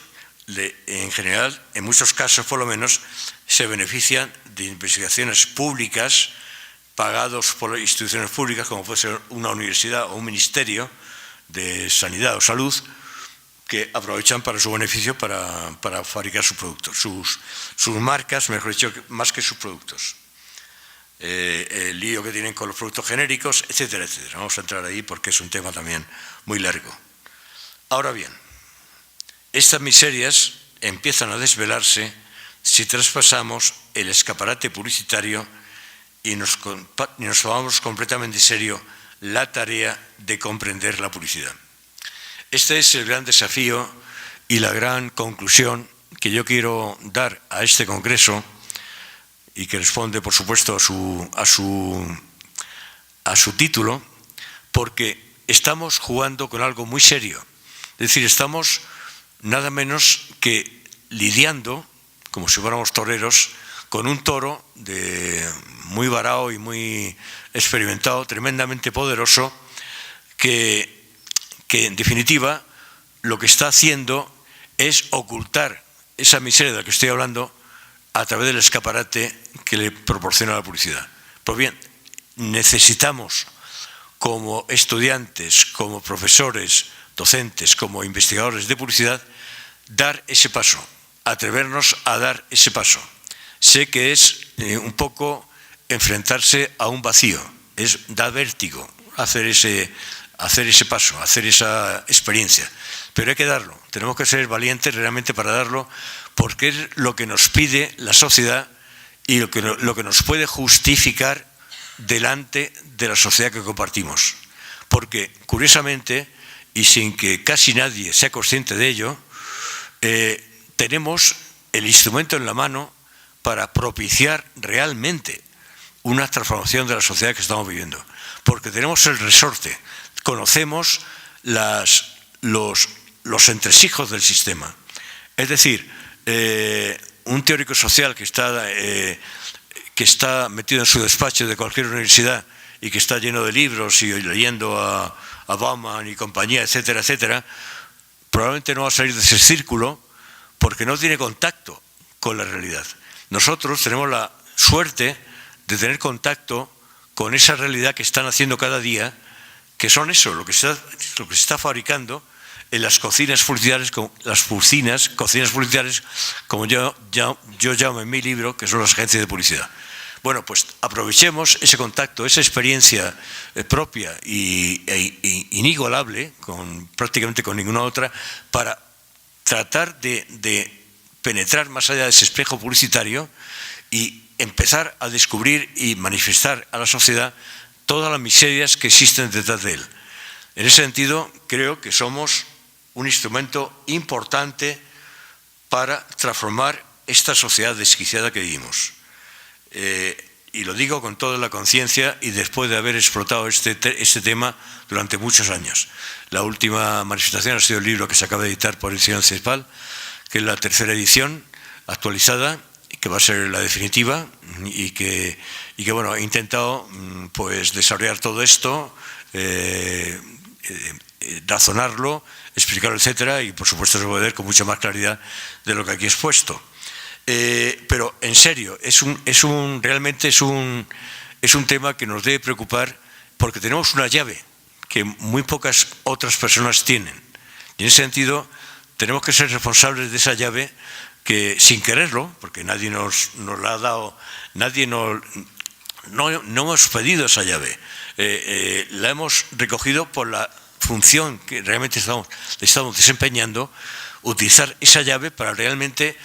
En general, en muchos casos por lo menos, se benefician de investigaciones públicas pagados por instituciones públicas, como puede ser una universidad o un ministerio de sanidad o salud, que aprovechan para su beneficio para fabricar sus productos, sus marcas, mejor dicho, más que sus productos. El lío que tienen con los productos genéricos, etcétera, etcétera. Vamos a entrar ahí porque es un tema también muy largo. Ahora bien, estas miserias empiezan a desvelarse si traspasamos el escaparate publicitario y nos tomamos completamente en serio la tarea de comprender la publicidad. Este es el gran desafío y la gran conclusión que yo quiero dar a este congreso, y que responde, por supuesto, a su título, porque estamos jugando con algo muy serio. Es decir, estamos nada menos que lidiando, como si fuéramos toreros, con un toro muy varado y muy experimentado, tremendamente poderoso, que en definitiva lo que está haciendo es ocultar esa miseria de la que estoy hablando a través del escaparate que le proporciona la publicidad. Pues bien, necesitamos como estudiantes, como profesores, docentes, como investigadores de publicidad, dar ese paso, atrevernos a dar ese paso. Sé que es un poco enfrentarse a un vacío, da vértigo hacer ese paso, hacer esa experiencia, pero hay que darlo, tenemos que ser valientes realmente para darlo, porque es lo que nos pide la sociedad y lo que nos puede justificar delante de la sociedad que compartimos. Porque, curiosamente, y sin que casi nadie sea consciente de ello, tenemos el instrumento en la mano para propiciar realmente una transformación de la sociedad que estamos viviendo. Porque tenemos el resorte, conocemos los entresijos del sistema. Es decir, un teórico social que está metido en su despacho de cualquier universidad y que está lleno de libros y leyendo a Bauman y compañía, etcétera, etcétera, probablemente no va a salir de ese círculo porque no tiene contacto con la realidad. Nosotros tenemos la suerte de tener contacto con esa realidad que están haciendo cada día, que son eso, lo que se está fabricando en las cocinas publicitarias, como yo llamo en mi libro, que son las agencias de publicidad. Bueno, pues aprovechemos ese contacto, esa experiencia propia e inigualable, prácticamente con ninguna otra, para tratar de penetrar más allá de ese espejo publicitario y empezar a descubrir y manifestar a la sociedad todas las miserias que existen detrás de él. En ese sentido, creo que somos un instrumento importante para transformar esta sociedad desquiciada que vivimos. Y lo digo con toda la conciencia y después de haber explotado este tema durante muchos años. La última manifestación ha sido el libro que se acaba de editar por Edición CEPAL, que es la tercera edición actualizada, que va a ser la definitiva y que bueno, he intentado pues desarrollar todo esto, razonarlo, explicarlo, etcétera, y por supuesto se puede ver con mucha más claridad de lo que aquí he expuesto. Pero en serio, realmente es un tema que nos debe preocupar porque tenemos una llave que muy pocas otras personas tienen. Y en ese sentido tenemos que ser responsables de esa llave que sin quererlo, porque nadie nos la ha dado, no hemos pedido esa llave, la hemos recogido por la función que realmente estamos desempeñando, utilizar esa llave para realmente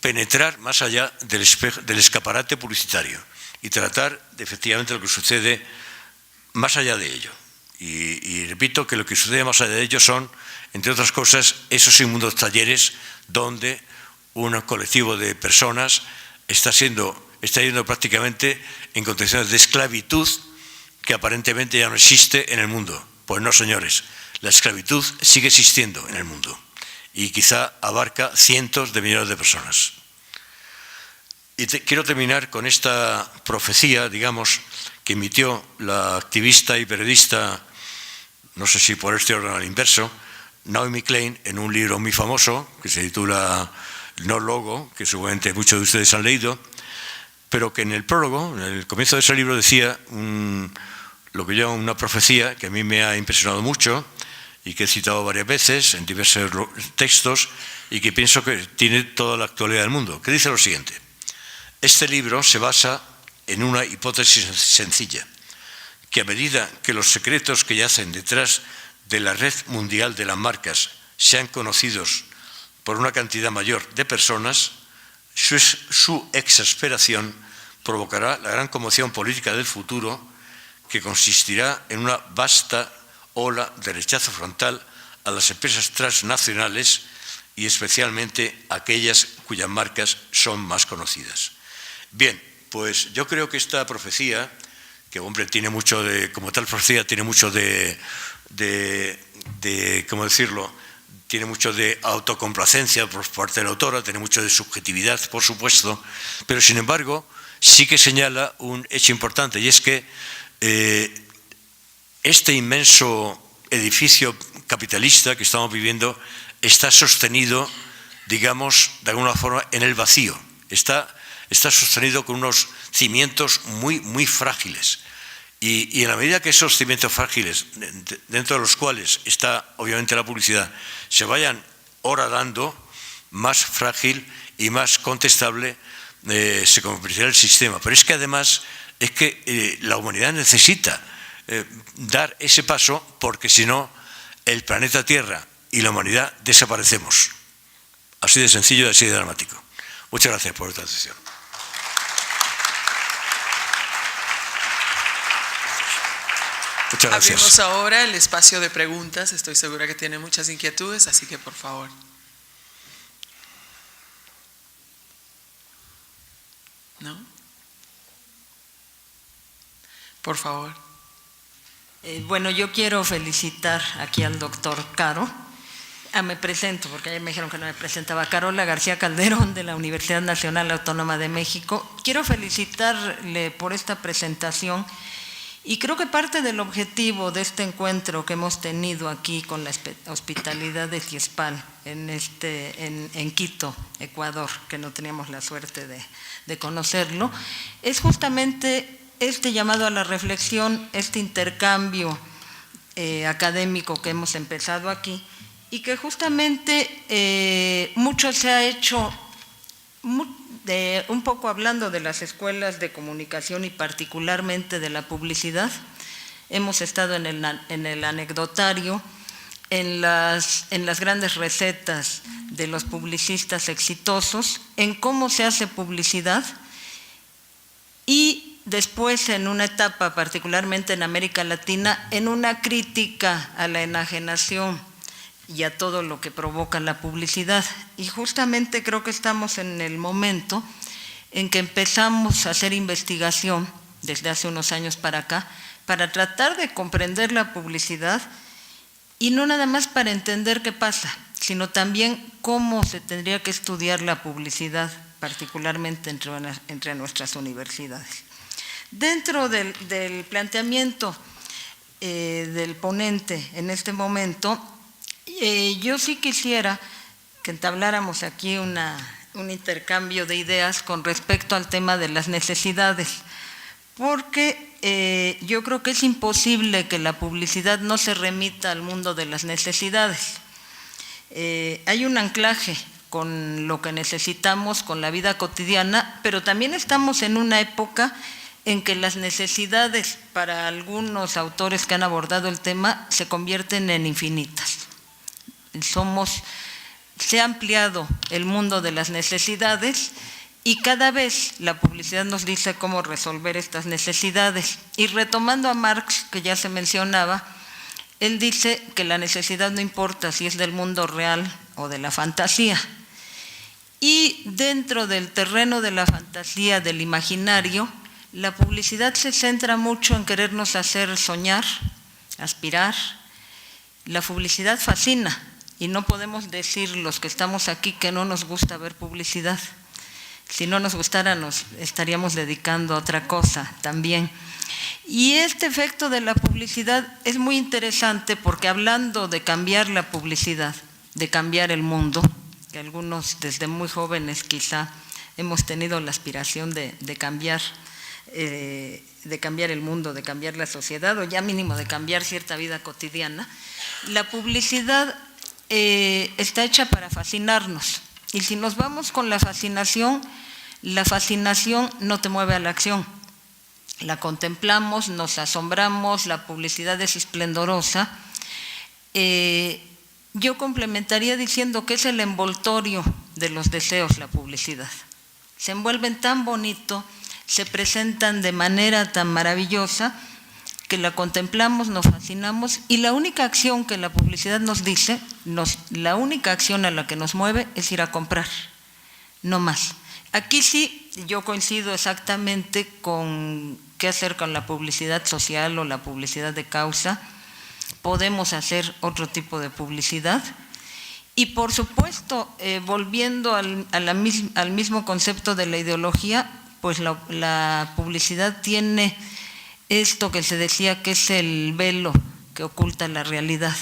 penetrar más allá del escaparate publicitario y tratar de efectivamente lo que sucede más allá de ello. Y repito que lo que sucede más allá de ello son, entre otras cosas, esos inmundos talleres donde un colectivo de personas está yendo prácticamente en condiciones de esclavitud que aparentemente ya no existe en el mundo. Pues no, señores, la esclavitud sigue existiendo en el mundo y quizá abarca cientos de millones de personas. Y quiero terminar con esta profecía, digamos, que emitió la activista y periodista, no sé si por este orden al inverso, Naomi Klein, en un libro muy famoso que se titula No Logo, que seguramente muchos de ustedes han leído, pero que en el prólogo, en el comienzo de ese libro, decía lo que yo llamo una profecía que a mí me ha impresionado mucho y que he citado varias veces en diversos textos y que pienso que tiene toda la actualidad del mundo, que dice lo siguiente: este libro se basa en una hipótesis sencilla, que a medida que los secretos que yacen detrás de la red mundial de las marcas sean conocidos por una cantidad mayor de personas, su exasperación provocará la gran conmoción política del futuro, que consistirá en una vasta ola de rechazo frontal a las empresas transnacionales y especialmente aquellas cuyas marcas son más conocidas. Bien, pues yo creo que esta profecía, que hombre tiene mucho de, como tal profecía, tiene mucho de ¿cómo decirlo?, tiene mucho de autocomplacencia por parte de la autora, tiene mucho de subjetividad, por supuesto, pero sin embargo sí que señala un hecho importante, y es que este inmenso edificio capitalista que estamos viviendo está sostenido, digamos, de alguna forma en el vacío, está sostenido con unos cimientos muy, muy frágiles. Y en la medida que esos cimientos frágiles, dentro de los cuales está obviamente la publicidad, se vayan horadando, más frágil y más contestable se convertirá el sistema. Pero es que además es que la humanidad necesita dar ese paso, porque si no, el planeta Tierra y la humanidad desaparecemos. Así de sencillo y así de dramático. Muchas gracias por esta atención. Muchas gracias. Abrimos ahora el espacio de preguntas. Estoy segura que tiene muchas inquietudes, así que por favor. ¿No? Por favor. Bueno, yo quiero felicitar aquí al doctor Caro. Me presento, porque ayer me dijeron que no me presentaba. Carola García Calderón, de la Universidad Nacional Autónoma de México. Quiero felicitarle por esta presentación. Y creo que parte del objetivo de este encuentro que hemos tenido aquí con la hospitalidad de CIESPAL en Quito, Ecuador, que no teníamos la suerte de conocerlo, es justamente este llamado a la reflexión, este intercambio académico que hemos empezado aquí, y que justamente mucho se ha hecho, un poco hablando de las escuelas de comunicación y particularmente de la publicidad. Hemos estado en el anecdotario, en las grandes recetas de los publicistas exitosos, en cómo se hace publicidad, y después en una etapa, particularmente en América Latina, en una crítica a la enajenación y a todo lo que provoca la publicidad. Y justamente creo que estamos en el momento en que empezamos a hacer investigación, desde hace unos años para acá, para tratar de comprender la publicidad, y no nada más para entender qué pasa, sino también cómo se tendría que estudiar la publicidad, particularmente entre nuestras universidades. Dentro del planteamiento del ponente en este momento, yo sí quisiera que entabláramos aquí un intercambio de ideas con respecto al tema de las necesidades, porque yo creo que es imposible que la publicidad no se remita al mundo de las necesidades. Hay un anclaje con lo que necesitamos, con la vida cotidiana, pero también estamos en una época en que las necesidades, para algunos autores que han abordado el tema, se convierten en infinitas. Se ha ampliado el mundo de las necesidades, y cada vez la publicidad nos dice cómo resolver estas necesidades. Y retomando a Marx, que ya se mencionaba, él dice que la necesidad no importa si es del mundo real o de la fantasía. Y dentro del terreno de la fantasía, del imaginario, la publicidad se centra mucho en querernos hacer soñar, aspirar. La publicidad fascina. Y no podemos decir los que estamos aquí que no nos gusta ver publicidad. Si no nos gustara, nos estaríamos dedicando a otra cosa también. Y este efecto de la publicidad es muy interesante, porque hablando de cambiar la publicidad, de cambiar el mundo, que algunos desde muy jóvenes quizá hemos tenido la aspiración de cambiar el mundo, de cambiar la sociedad, o ya mínimo de cambiar cierta vida cotidiana, la publicidad está hecha para fascinarnos. Y si nos vamos con la fascinación no te mueve a la acción. La contemplamos, nos asombramos, la publicidad es esplendorosa. Yo complementaría diciendo que es el envoltorio de los deseos, la publicidad. Se envuelven tan bonito, se presentan de manera tan maravillosa, que la contemplamos, nos fascinamos, y la única acción que la publicidad nos dice, la única acción a la que nos mueve es ir a comprar, no más. Aquí sí, yo coincido exactamente con qué hacer con la publicidad social o la publicidad de causa. Podemos hacer otro tipo de publicidad, Y por supuesto, volviendo al mismo concepto de la ideología, pues la publicidad tiene esto que se decía que es el velo que oculta la realidad.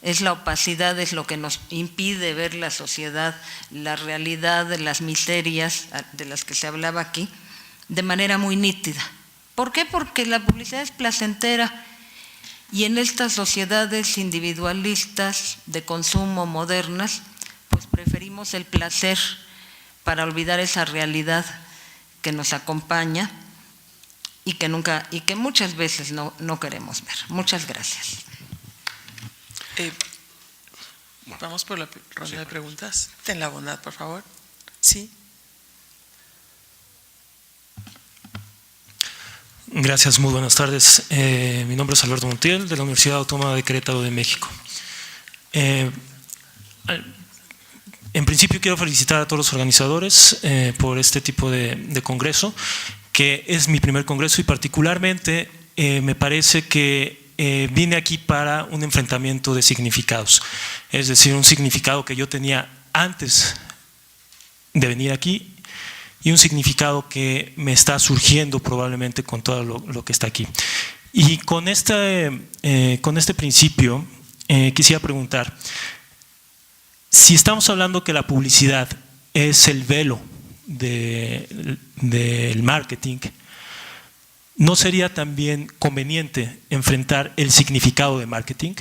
Es la opacidad, es lo que nos impide ver la sociedad, la realidad de las miserias de las que se hablaba aquí, de manera muy nítida. ¿Por qué? Porque la publicidad es placentera y en estas sociedades individualistas de consumo modernas, pues preferimos el placer para olvidar esa realidad que nos acompaña y que muchas veces no queremos ver. Muchas gracias. Vamos por la ronda de preguntas. Ten la bondad, por favor. Sí. Gracias, muy buenas tardes. Mi nombre es Alberto Montiel, de la Universidad Autónoma de Querétaro de México. En principio quiero felicitar a todos los organizadores por este tipo de congreso, que es mi primer congreso y particularmente me parece que vine aquí para un enfrentamiento de significados, es decir, un significado que yo tenía antes de venir aquí y un significado que me está surgiendo probablemente con todo lo que está aquí. Y con este principio quisiera preguntar, si estamos hablando que la publicidad es el velo del marketing, ¿no sería también conveniente enfrentar el significado de marketing?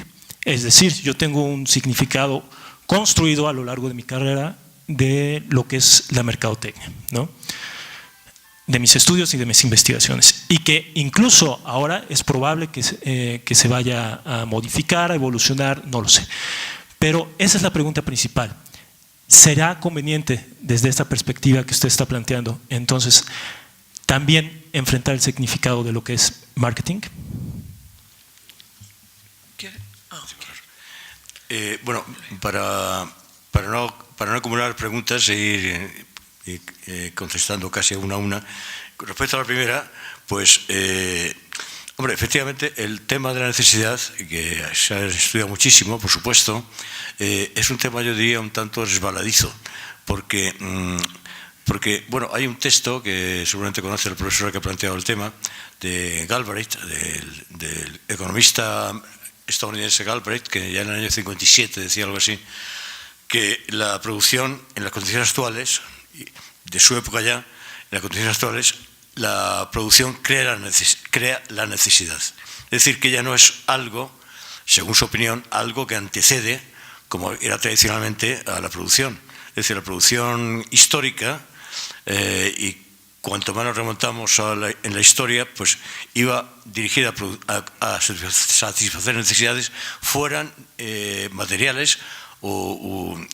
Es decir, yo tengo un significado construido a lo largo de mi carrera de lo que es la mercadotecnia, ¿no? De mis estudios y de mis investigaciones, y que incluso ahora es probable que se vaya a modificar, a evolucionar, no lo sé. Pero esa es la pregunta principal. ¿Será conveniente desde esta perspectiva que usted está planteando, entonces, también enfrentar el significado de lo que es marketing? Bueno, para no acumular preguntas e ir contestando casi una a una, con respecto a la primera, pues, hombre, efectivamente, el tema de la necesidad, que se ha estudiado muchísimo, por supuesto, es un tema, yo diría, un tanto resbaladizo, porque bueno, hay un texto que seguramente conoce el profesor que ha planteado el tema, de Galbraith, del economista estadounidense Galbraith, que ya en el año 57 decía algo así, que la producción en las condiciones actuales, de su época ya, en las condiciones actuales, la producción crea la necesidad. Es decir, que ya no es algo, según su opinión, algo que antecede, como era tradicionalmente, a la producción. Es decir, la producción histórica, y cuanto más nos remontamos en la historia, pues iba dirigida a satisfacer necesidades, fueran materiales u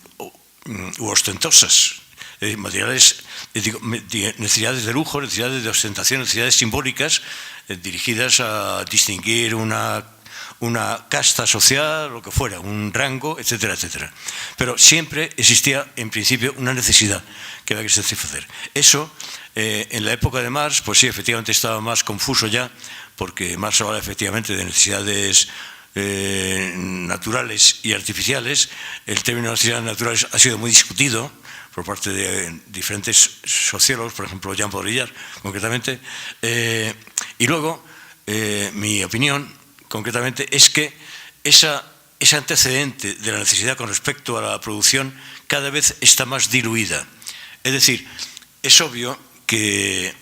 ostentosas. Materiales, necesidades de lujo, necesidades de ostentación, necesidades simbólicas dirigidas a distinguir una casta social, lo que fuera, un rango, etcétera, etcétera. Pero siempre existía, en principio, una necesidad que había que satisfacer. Eso, en la época de Marx, pues sí, efectivamente estaba más confuso ya, porque Marx habla efectivamente de necesidades naturales y artificiales. El término de necesidades naturales ha sido muy discutido por parte de diferentes sociólogos, por ejemplo, Jean Baudrillard, concretamente. Y luego, mi opinión, concretamente, es que ese antecedente de la necesidad con respecto a la producción cada vez está más diluida. Es decir, es obvio que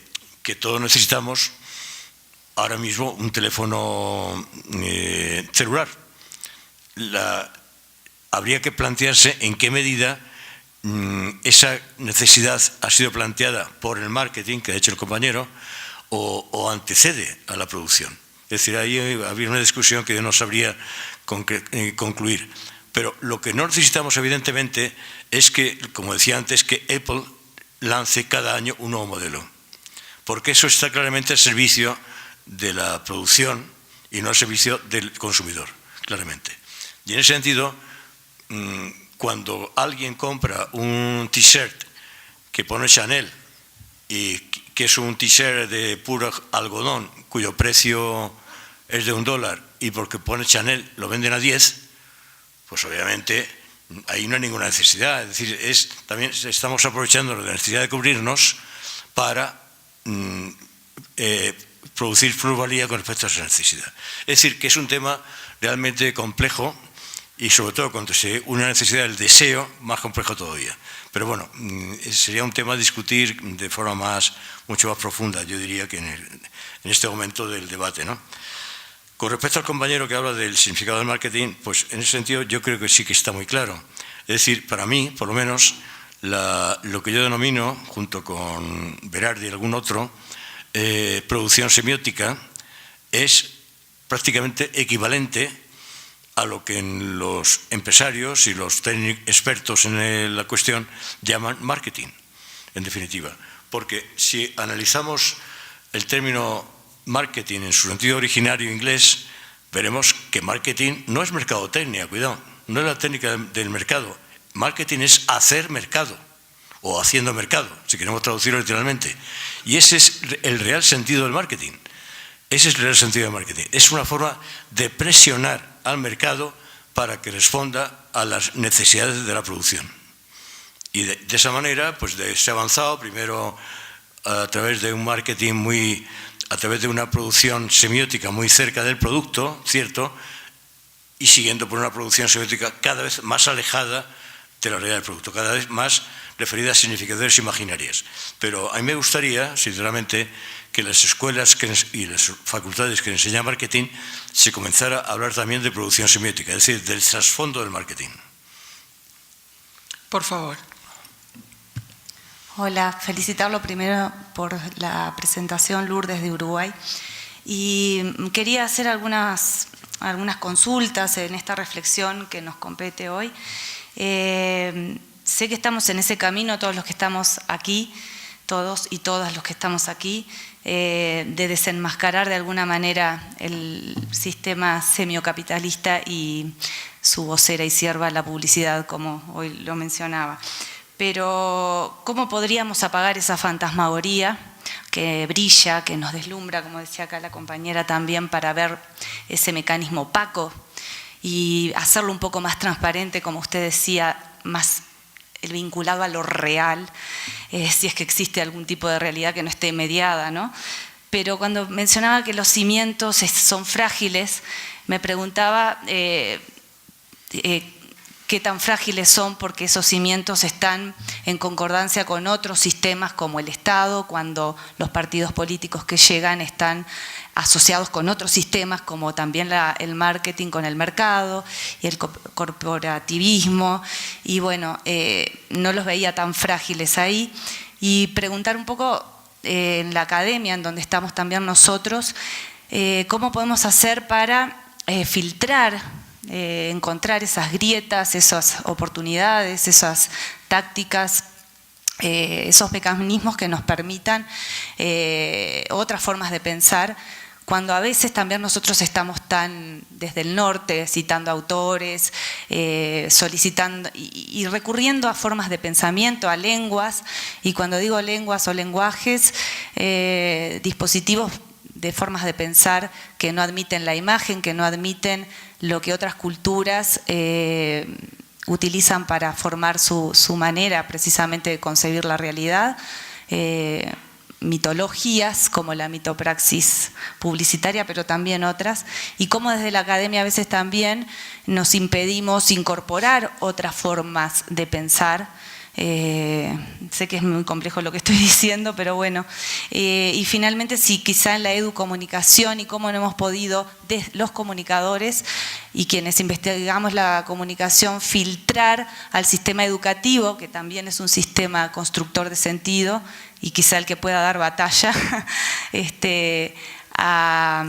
todos necesitamos ahora mismo un teléfono celular. Habría que plantearse en qué medida esa necesidad ha sido planteada por el marketing, que ha hecho el compañero, o antecede a la producción. Es decir, ahí habría una discusión que yo no sabría concluir. Pero lo que no necesitamos, evidentemente, es que, como decía antes, que Apple lance cada año un nuevo modelo. Porque eso está claramente al servicio de la producción y no al servicio del consumidor, claramente. Y en ese sentido, cuando alguien compra un t-shirt que pone Chanel y que es un t-shirt de puro algodón cuyo precio es de $1 y porque pone Chanel lo venden a 10, pues obviamente ahí no hay ninguna necesidad. Es decir, también estamos aprovechando la necesidad de cubrirnos para producir plusvalía con respecto a esa necesidad. Es decir, que es un tema realmente complejo y sobre todo cuando se une una necesidad del deseo, más complejo todavía. Pero bueno, sería un tema a discutir de forma mucho más profunda, yo diría, que en este momento del debate, ¿no? Con respecto al compañero que habla del significado del marketing, pues en ese sentido yo creo que sí que está muy claro. Es decir, para mí, por lo menos, lo que yo denomino, junto con Berardi y algún otro, producción semiótica, es prácticamente equivalente a lo que los empresarios y los expertos en la cuestión llaman marketing, en definitiva. Porque si analizamos el término marketing en su sentido originario inglés, veremos que marketing no es mercadotecnia, cuidado, no es la técnica del mercado. Marketing es hacer mercado o haciendo mercado, si queremos traducirlo literalmente. Y ese es el real sentido del marketing. Ese es el real sentido del marketing. Es una forma de presionar al mercado para que responda a las necesidades de la producción. Y de esa manera, pues se ha avanzado primero a través de un marketing a través de una producción semiótica muy cerca del producto, ¿cierto? Y siguiendo por una producción semiótica cada vez más alejada de la realidad del producto, cada vez más referida a significaciones imaginarias. Pero a mí me gustaría, sinceramente, que las escuelas y las facultades que enseñan marketing se comenzara a hablar también de producción semiótica, es decir, del trasfondo del marketing. Por favor. Hola, felicitarlo primero por la presentación, Lourdes de Uruguay. Y quería hacer algunas consultas en esta reflexión que nos compete hoy. Sé que estamos en ese camino, todos los que estamos aquí, todos y todas los que estamos aquí, de desenmascarar de alguna manera el sistema semiocapitalista y su vocera y sierva, la publicidad, como hoy lo mencionaba. Pero, ¿cómo podríamos apagar esa fantasmagoría que brilla, que nos deslumbra, como decía acá la compañera también, para ver ese mecanismo opaco y hacerlo un poco más transparente, como usted decía, más vinculado a lo real, si es que existe algún tipo de realidad que no esté mediada, ¿no? Pero cuando mencionaba que los cimientos son frágiles, me preguntaba qué tan frágiles son, porque esos cimientos están en concordancia con otros sistemas como el Estado, cuando los partidos políticos que llegan están asociados con otros sistemas como también el marketing con el mercado y el corporativismo, y bueno, no los veía tan frágiles ahí. Y preguntar un poco en la academia, en donde estamos también nosotros, cómo podemos hacer para filtrar, encontrar esas grietas, esas oportunidades, esas tácticas, esos mecanismos que nos permitan otras formas de pensar, cuando a veces también nosotros estamos tan desde el norte, citando autores, solicitando y recurriendo a formas de pensamiento, a lenguas, y cuando digo lenguas o lenguajes, dispositivos de formas de pensar que no admiten la imagen, que no admiten lo que otras culturas utilizan para formar su manera precisamente de concebir la realidad, mitologías como la mitopraxis publicitaria, pero también otras, y cómo desde la academia a veces también nos impedimos incorporar otras formas de pensar. Sé que es muy complejo lo que estoy diciendo, pero bueno, y finalmente sí, quizá en la educomunicación y cómo no hemos podido, los comunicadores y quienes investigamos la comunicación, filtrar al sistema educativo, que también es un sistema constructor de sentido y quizá el que pueda dar batalla, a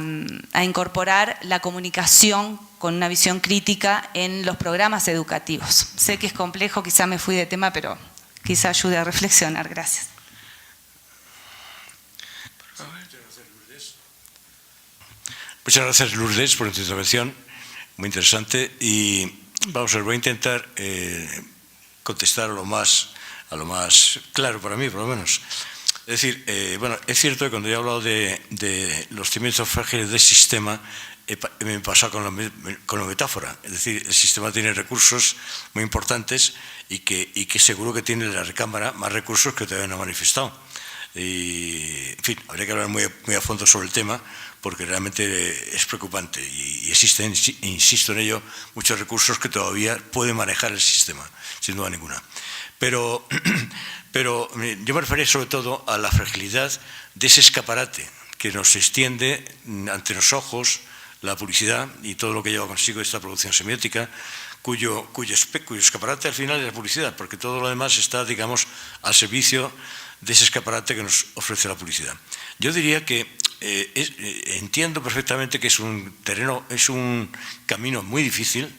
incorporar la comunicación con una visión crítica en los programas educativos. Sé que es complejo, quizá me fui de tema, pero quizá ayude a reflexionar. Gracias. Muchas gracias, Lourdes, por tu intervención, muy interesante. Y vamos a ver, voy a intentar contestar a lo más claro para mí, por lo menos. Es decir, bueno, es cierto que cuando yo he hablado de los cimientos frágiles del sistema, me pasa con la metáfora. Es decir, el sistema tiene recursos muy importantes y que seguro que tiene la recámara más recursos que todavía no ha manifestado. Y, en fin, habría que hablar muy a fondo sobre el tema porque realmente es preocupante y existen, insisto en ello, muchos recursos que todavía puede manejar el sistema, sin duda ninguna. Pero yo me refería sobre todo a la fragilidad de ese escaparate que nos extiende ante los ojos la publicidad y todo lo que lleva consigo esta producción semiótica, cuyo escaparate al final es la publicidad, porque todo lo demás está, digamos, al servicio de ese escaparate que nos ofrece la publicidad. Yo diría que entiendo perfectamente que es un camino muy difícil.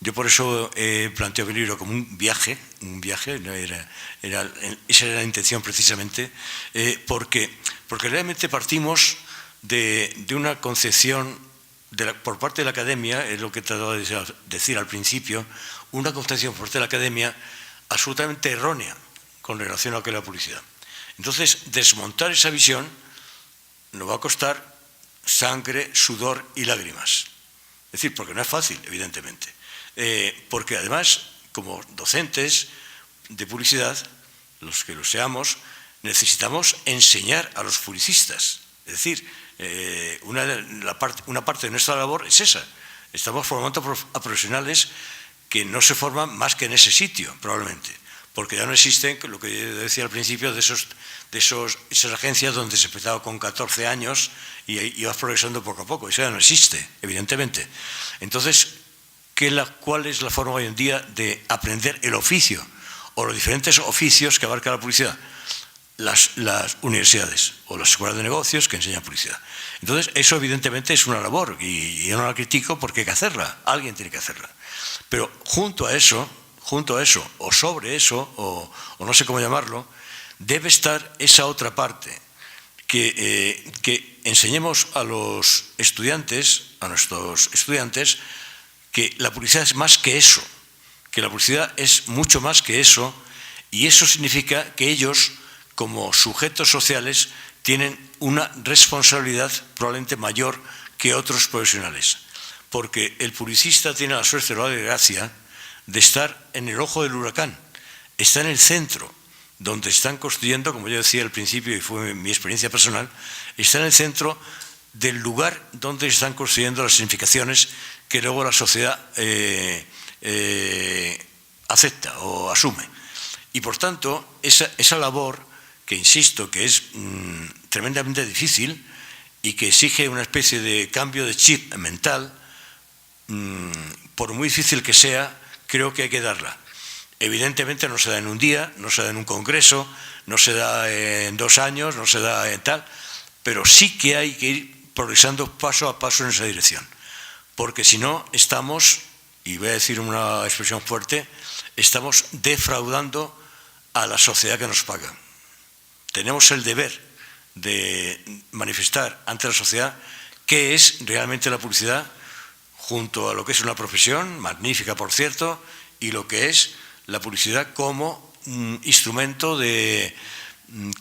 Yo por eso he planteado el libro como un viaje, no esa era la intención precisamente, porque realmente partimos de una concepción por parte de la academia, es lo que he tratado de decir al principio, una concepción por parte de la academia absolutamente errónea con relación a lo que es la publicidad. Entonces, desmontar esa visión nos va a costar sangre, sudor y lágrimas. Es decir, porque no es fácil, evidentemente. Porque además, como docentes de publicidad, los que lo seamos, necesitamos enseñar a los publicistas. Es decir, una parte de nuestra labor es esa. Estamos formando a profesionales que no se forman más que en ese sitio, probablemente. Porque ya no existen, lo que yo decía al principio, esas agencias donde se empezaba con 14 años y ibas progresando poco a poco. Eso ya no existe, evidentemente. Entonces, ¿cuál es la forma hoy en día de aprender el oficio o los diferentes oficios que abarca la publicidad? Las universidades o las escuelas de negocios que enseñan publicidad. Entonces, eso evidentemente es una labor y yo no la critico porque hay que hacerla, alguien tiene que hacerla. Pero junto a eso, o sobre eso, o no sé cómo llamarlo, debe estar esa otra parte, que enseñemos a los estudiantes, a nuestros estudiantes, que la publicidad es más que eso, que la publicidad es mucho más que eso, y eso significa que ellos, como sujetos sociales, tienen una responsabilidad probablemente mayor que otros profesionales, porque el publicista tiene la suerte, la desgracia, de estar en el ojo del huracán, está en el centro, donde están construyendo, como yo decía al principio y fue mi experiencia personal, está en el centro del lugar donde están construyendo las significaciones que luego la sociedad acepta o asume. Y por tanto, esa labor, que insisto que es tremendamente difícil y que exige una especie de cambio de chip mental, por muy difícil que sea, creo que hay que darla. Evidentemente no se da en un día, no se da en un congreso, no se da en 2 años, no se da en tal, pero sí que hay que ir progresando paso a paso en esa dirección. Porque si no, estamos, y voy a decir una expresión fuerte, estamos defraudando a la sociedad que nos paga. Tenemos el deber de manifestar ante la sociedad qué es realmente la publicidad, junto a lo que es una profesión, magnífica por cierto, y lo que es la publicidad como instrumento que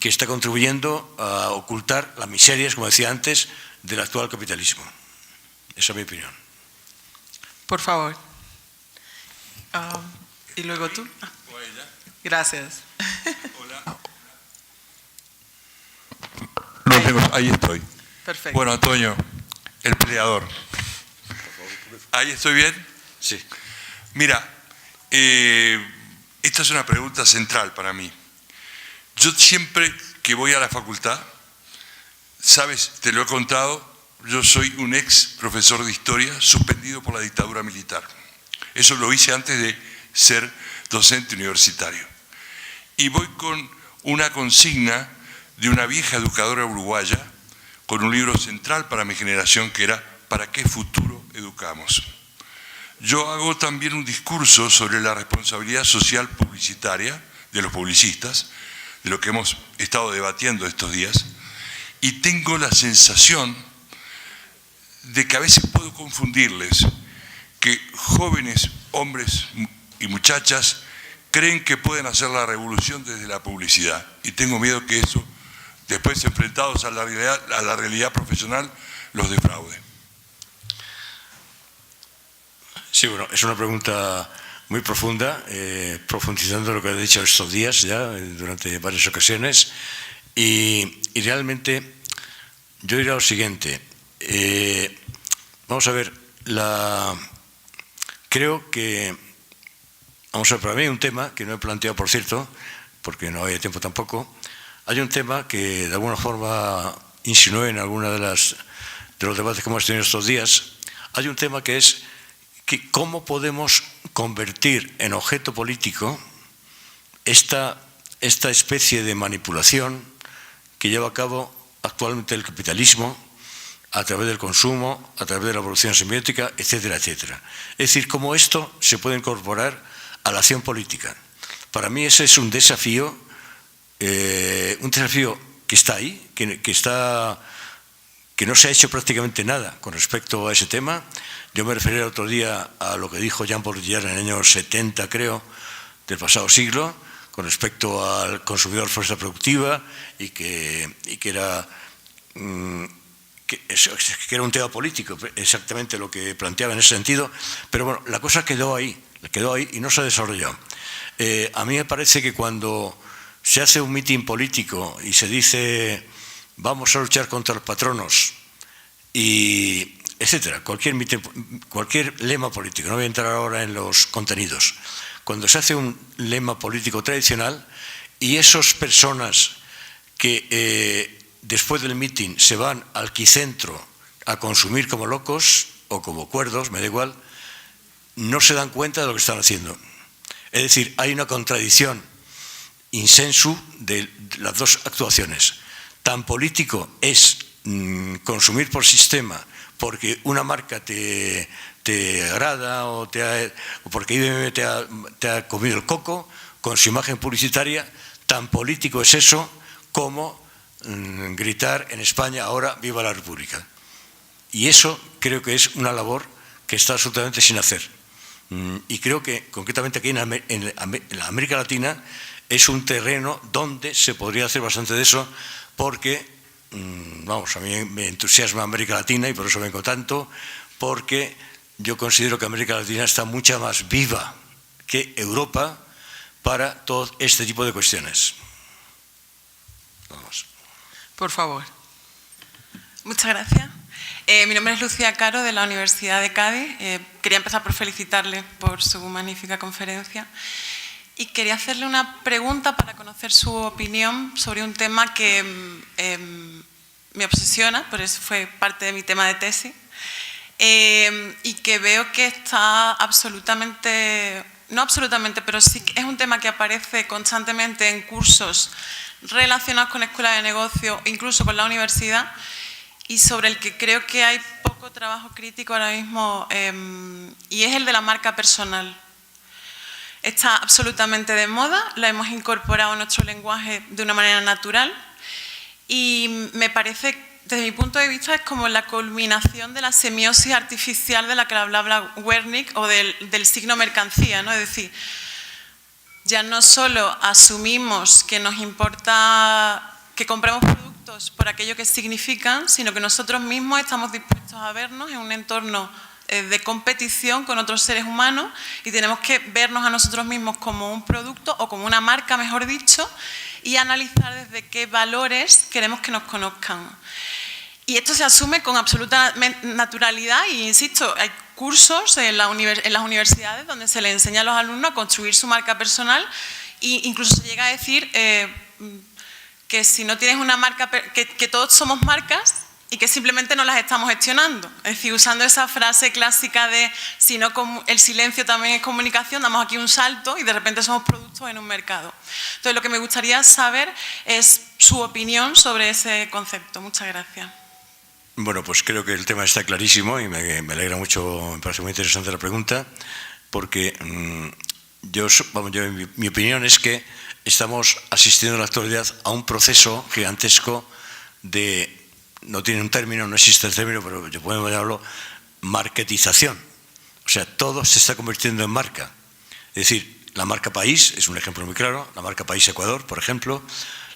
está contribuyendo a ocultar las miserias, como decía antes, del actual capitalismo. Esa es mi opinión. Por favor. ¿Y luego tú? Gracias. Hola. No tengo, ahí estoy. Perfecto. Bueno, Antonio, el peleador. ¿Ahí estoy bien? Sí. Mira, esta es una pregunta central para mí. Yo siempre que voy a la facultad, sabes, te lo he contado, yo soy un ex profesor de historia suspendido por la dictadura militar. Eso lo hice antes de ser docente universitario. Y voy con una consigna de una vieja educadora uruguaya, con un libro central para mi generación que era ¿para qué futuro educamos? Yo hago también un discurso sobre la responsabilidad social publicitaria de los publicistas, de lo que hemos estado debatiendo estos días, y tengo la sensación de que a veces puedo confundirles, que jóvenes hombres y muchachas creen que pueden hacer la revolución desde la publicidad, y tengo miedo que eso después enfrentados a la realidad profesional, los defraude. Sí, bueno, es una pregunta muy profunda, profundizando lo que he dicho estos días ya, durante varias ocasiones, y realmente yo diría lo siguiente. Vamos a ver, creo que, vamos a ver, para mí hay un tema que no he planteado, por cierto, porque no había tiempo tampoco. Hay un tema que de alguna forma insinué en alguna de los debates que hemos tenido estos días. Hay un tema que es que cómo podemos convertir en objeto político esta especie de manipulación que lleva a cabo actualmente el capitalismo a través del consumo, a través de la evolución simbiótica, etcétera, etcétera. Es decir, cómo esto se puede incorporar a la acción política. Para mí ese es un desafío que está ahí, que no se ha hecho prácticamente nada con respecto a ese tema. Yo me referí el otro día a lo que dijo Jean Paul Rivière en el año 70, creo, del pasado siglo, con respecto al consumidor fuerza productiva y que era un tema político, exactamente lo que planteaba en ese sentido. Pero bueno, la cosa quedó ahí y no se ha desarrollado. A mí me parece que cuando se hace un mitin político y se dice vamos a luchar contra los patronos y etcétera, cualquier lema político, no voy a entrar ahora en los contenidos, cuando se hace un lema político tradicional y esas personas que después del mitin se van al quicentro a consumir como locos o como cuerdos, me da igual, no se dan cuenta de lo que están haciendo. Es decir, hay una contradicción in sensu de las dos actuaciones. Tan político es consumir por sistema porque una marca te agrada o porque IBM te ha comido el coco con su imagen publicitaria, tan político es eso como gritar en España ahora ¡viva la República! Y eso creo que es una labor que está absolutamente sin hacer. Y creo que concretamente aquí en la América Latina es un terreno donde se podría hacer bastante de eso, porque, vamos, a mí me entusiasma América Latina y por eso vengo tanto, porque yo considero que América Latina está mucho más viva que Europa para todo este tipo de cuestiones. Vamos. Por favor. Muchas gracias. Mi nombre es Lucía Caro, de la Universidad de Cádiz. Quería empezar por felicitarle por su magnífica conferencia y quería hacerle una pregunta para conocer su opinión sobre un tema que me obsesiona, por eso fue parte de mi tema de tesis, y que veo que está no absolutamente, pero sí que es un tema que aparece constantemente en cursos relacionados con escuelas de negocio, incluso con la universidad, y sobre el que creo que hay poco trabajo crítico ahora mismo, y es el de la marca personal. Está absolutamente de moda, la hemos incorporado en nuestro lenguaje de una manera natural y me parece, desde mi punto de vista, es como la culminación de la semiosis artificial de la que hablaba Wernicke o del signo mercancía, ¿no? Es decir, ya no solo asumimos que nos importa que compremos productos por aquello que significan, sino que nosotros mismos estamos dispuestos a vernos en un entorno de competición con otros seres humanos y tenemos que vernos a nosotros mismos como un producto o como una marca, mejor dicho, y analizar desde qué valores queremos que nos conozcan. Y esto se asume con absoluta naturalidad y, insisto, hay cursos en las universidades donde se les enseña a los alumnos a construir su marca personal e incluso se llega a decir que si no tienes una marca, que todos somos marcas y que simplemente no las estamos gestionando. Es decir, usando esa frase clásica de si no el silencio también es comunicación, damos aquí un salto y de repente somos productos en un mercado. Entonces, lo que me gustaría saber es su opinión sobre ese concepto. Muchas gracias. Bueno, pues creo que el tema está clarísimo y me alegra mucho, me parece muy interesante la pregunta, porque mi opinión es que estamos asistiendo en la actualidad a un proceso gigantesco de, no tiene un término, no existe el término, pero yo puedo llamarlo marketización. O sea, todo se está convirtiendo en marca. Es decir, la marca país es un ejemplo muy claro, la marca país Ecuador, por ejemplo,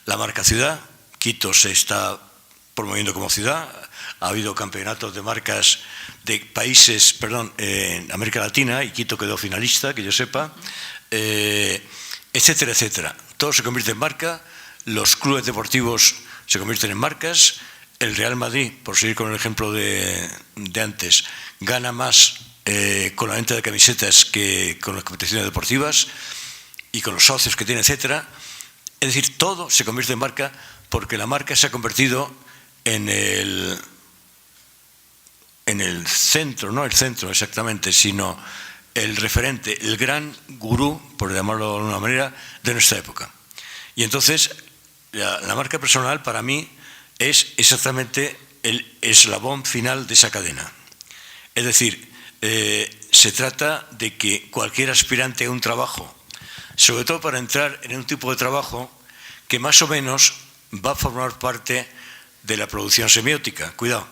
la marca ciudad, Quito se está promoviendo como ciudad, ha habido campeonatos de marcas de países, en América Latina, y Quito quedó finalista, que yo sepa, etcétera, etcétera. Todo se convierte en marca, los clubes deportivos se convierten en marcas, el Real Madrid, por seguir con el ejemplo de antes, gana más con la venta de camisetas que con las competiciones deportivas y con los socios que tiene, etcétera. Es decir, todo se convierte en marca porque la marca se ha convertido en el centro, no el centro exactamente, sino el referente, el gran gurú, por llamarlo de alguna manera, de nuestra época. Y entonces, la marca personal para mí es exactamente el eslabón final de esa cadena. Es decir, se trata de que cualquier aspirante a un trabajo, sobre todo para entrar en un tipo de trabajo que más o menos va a formar parte de la producción semiótica. Cuidado.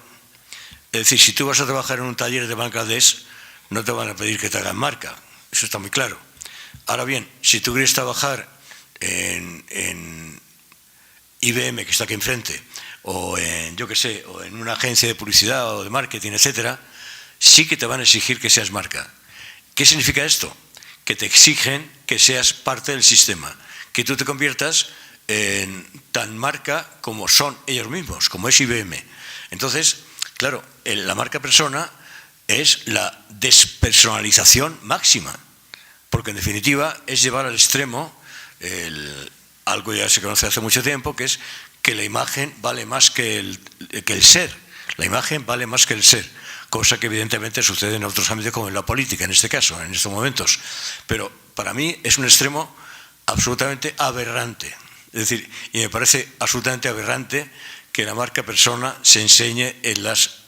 Es decir, si tú vas a trabajar en un taller de Bangladesh, no te van a pedir que te hagan marca. Eso está muy claro. Ahora bien, si tú quieres trabajar en IBM, que está aquí enfrente, o en, yo qué sé, o en una agencia de publicidad o de marketing, etcétera, sí que te van a exigir que seas marca. ¿Qué significa esto? Que te exigen que seas parte del sistema, que tú te conviertas en tan marca como son ellos mismos, como es IBM. Entonces, claro, la marca persona es la despersonalización máxima, porque en definitiva es llevar al extremo algo ya se conoce hace mucho tiempo, que es que la imagen vale más que el ser. La imagen vale más que el ser, cosa que evidentemente sucede en otros ámbitos como en la política, en este caso, en estos momentos. Pero para mí es un extremo absolutamente aberrante. Es decir, y me parece absolutamente aberrante que la marca persona se enseñe en las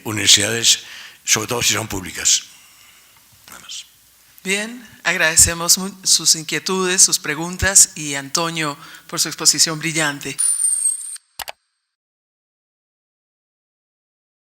universidades, sobre todo si son públicas. Nada más. Bien, agradecemos sus inquietudes, sus preguntas y Antonio por su exposición brillante.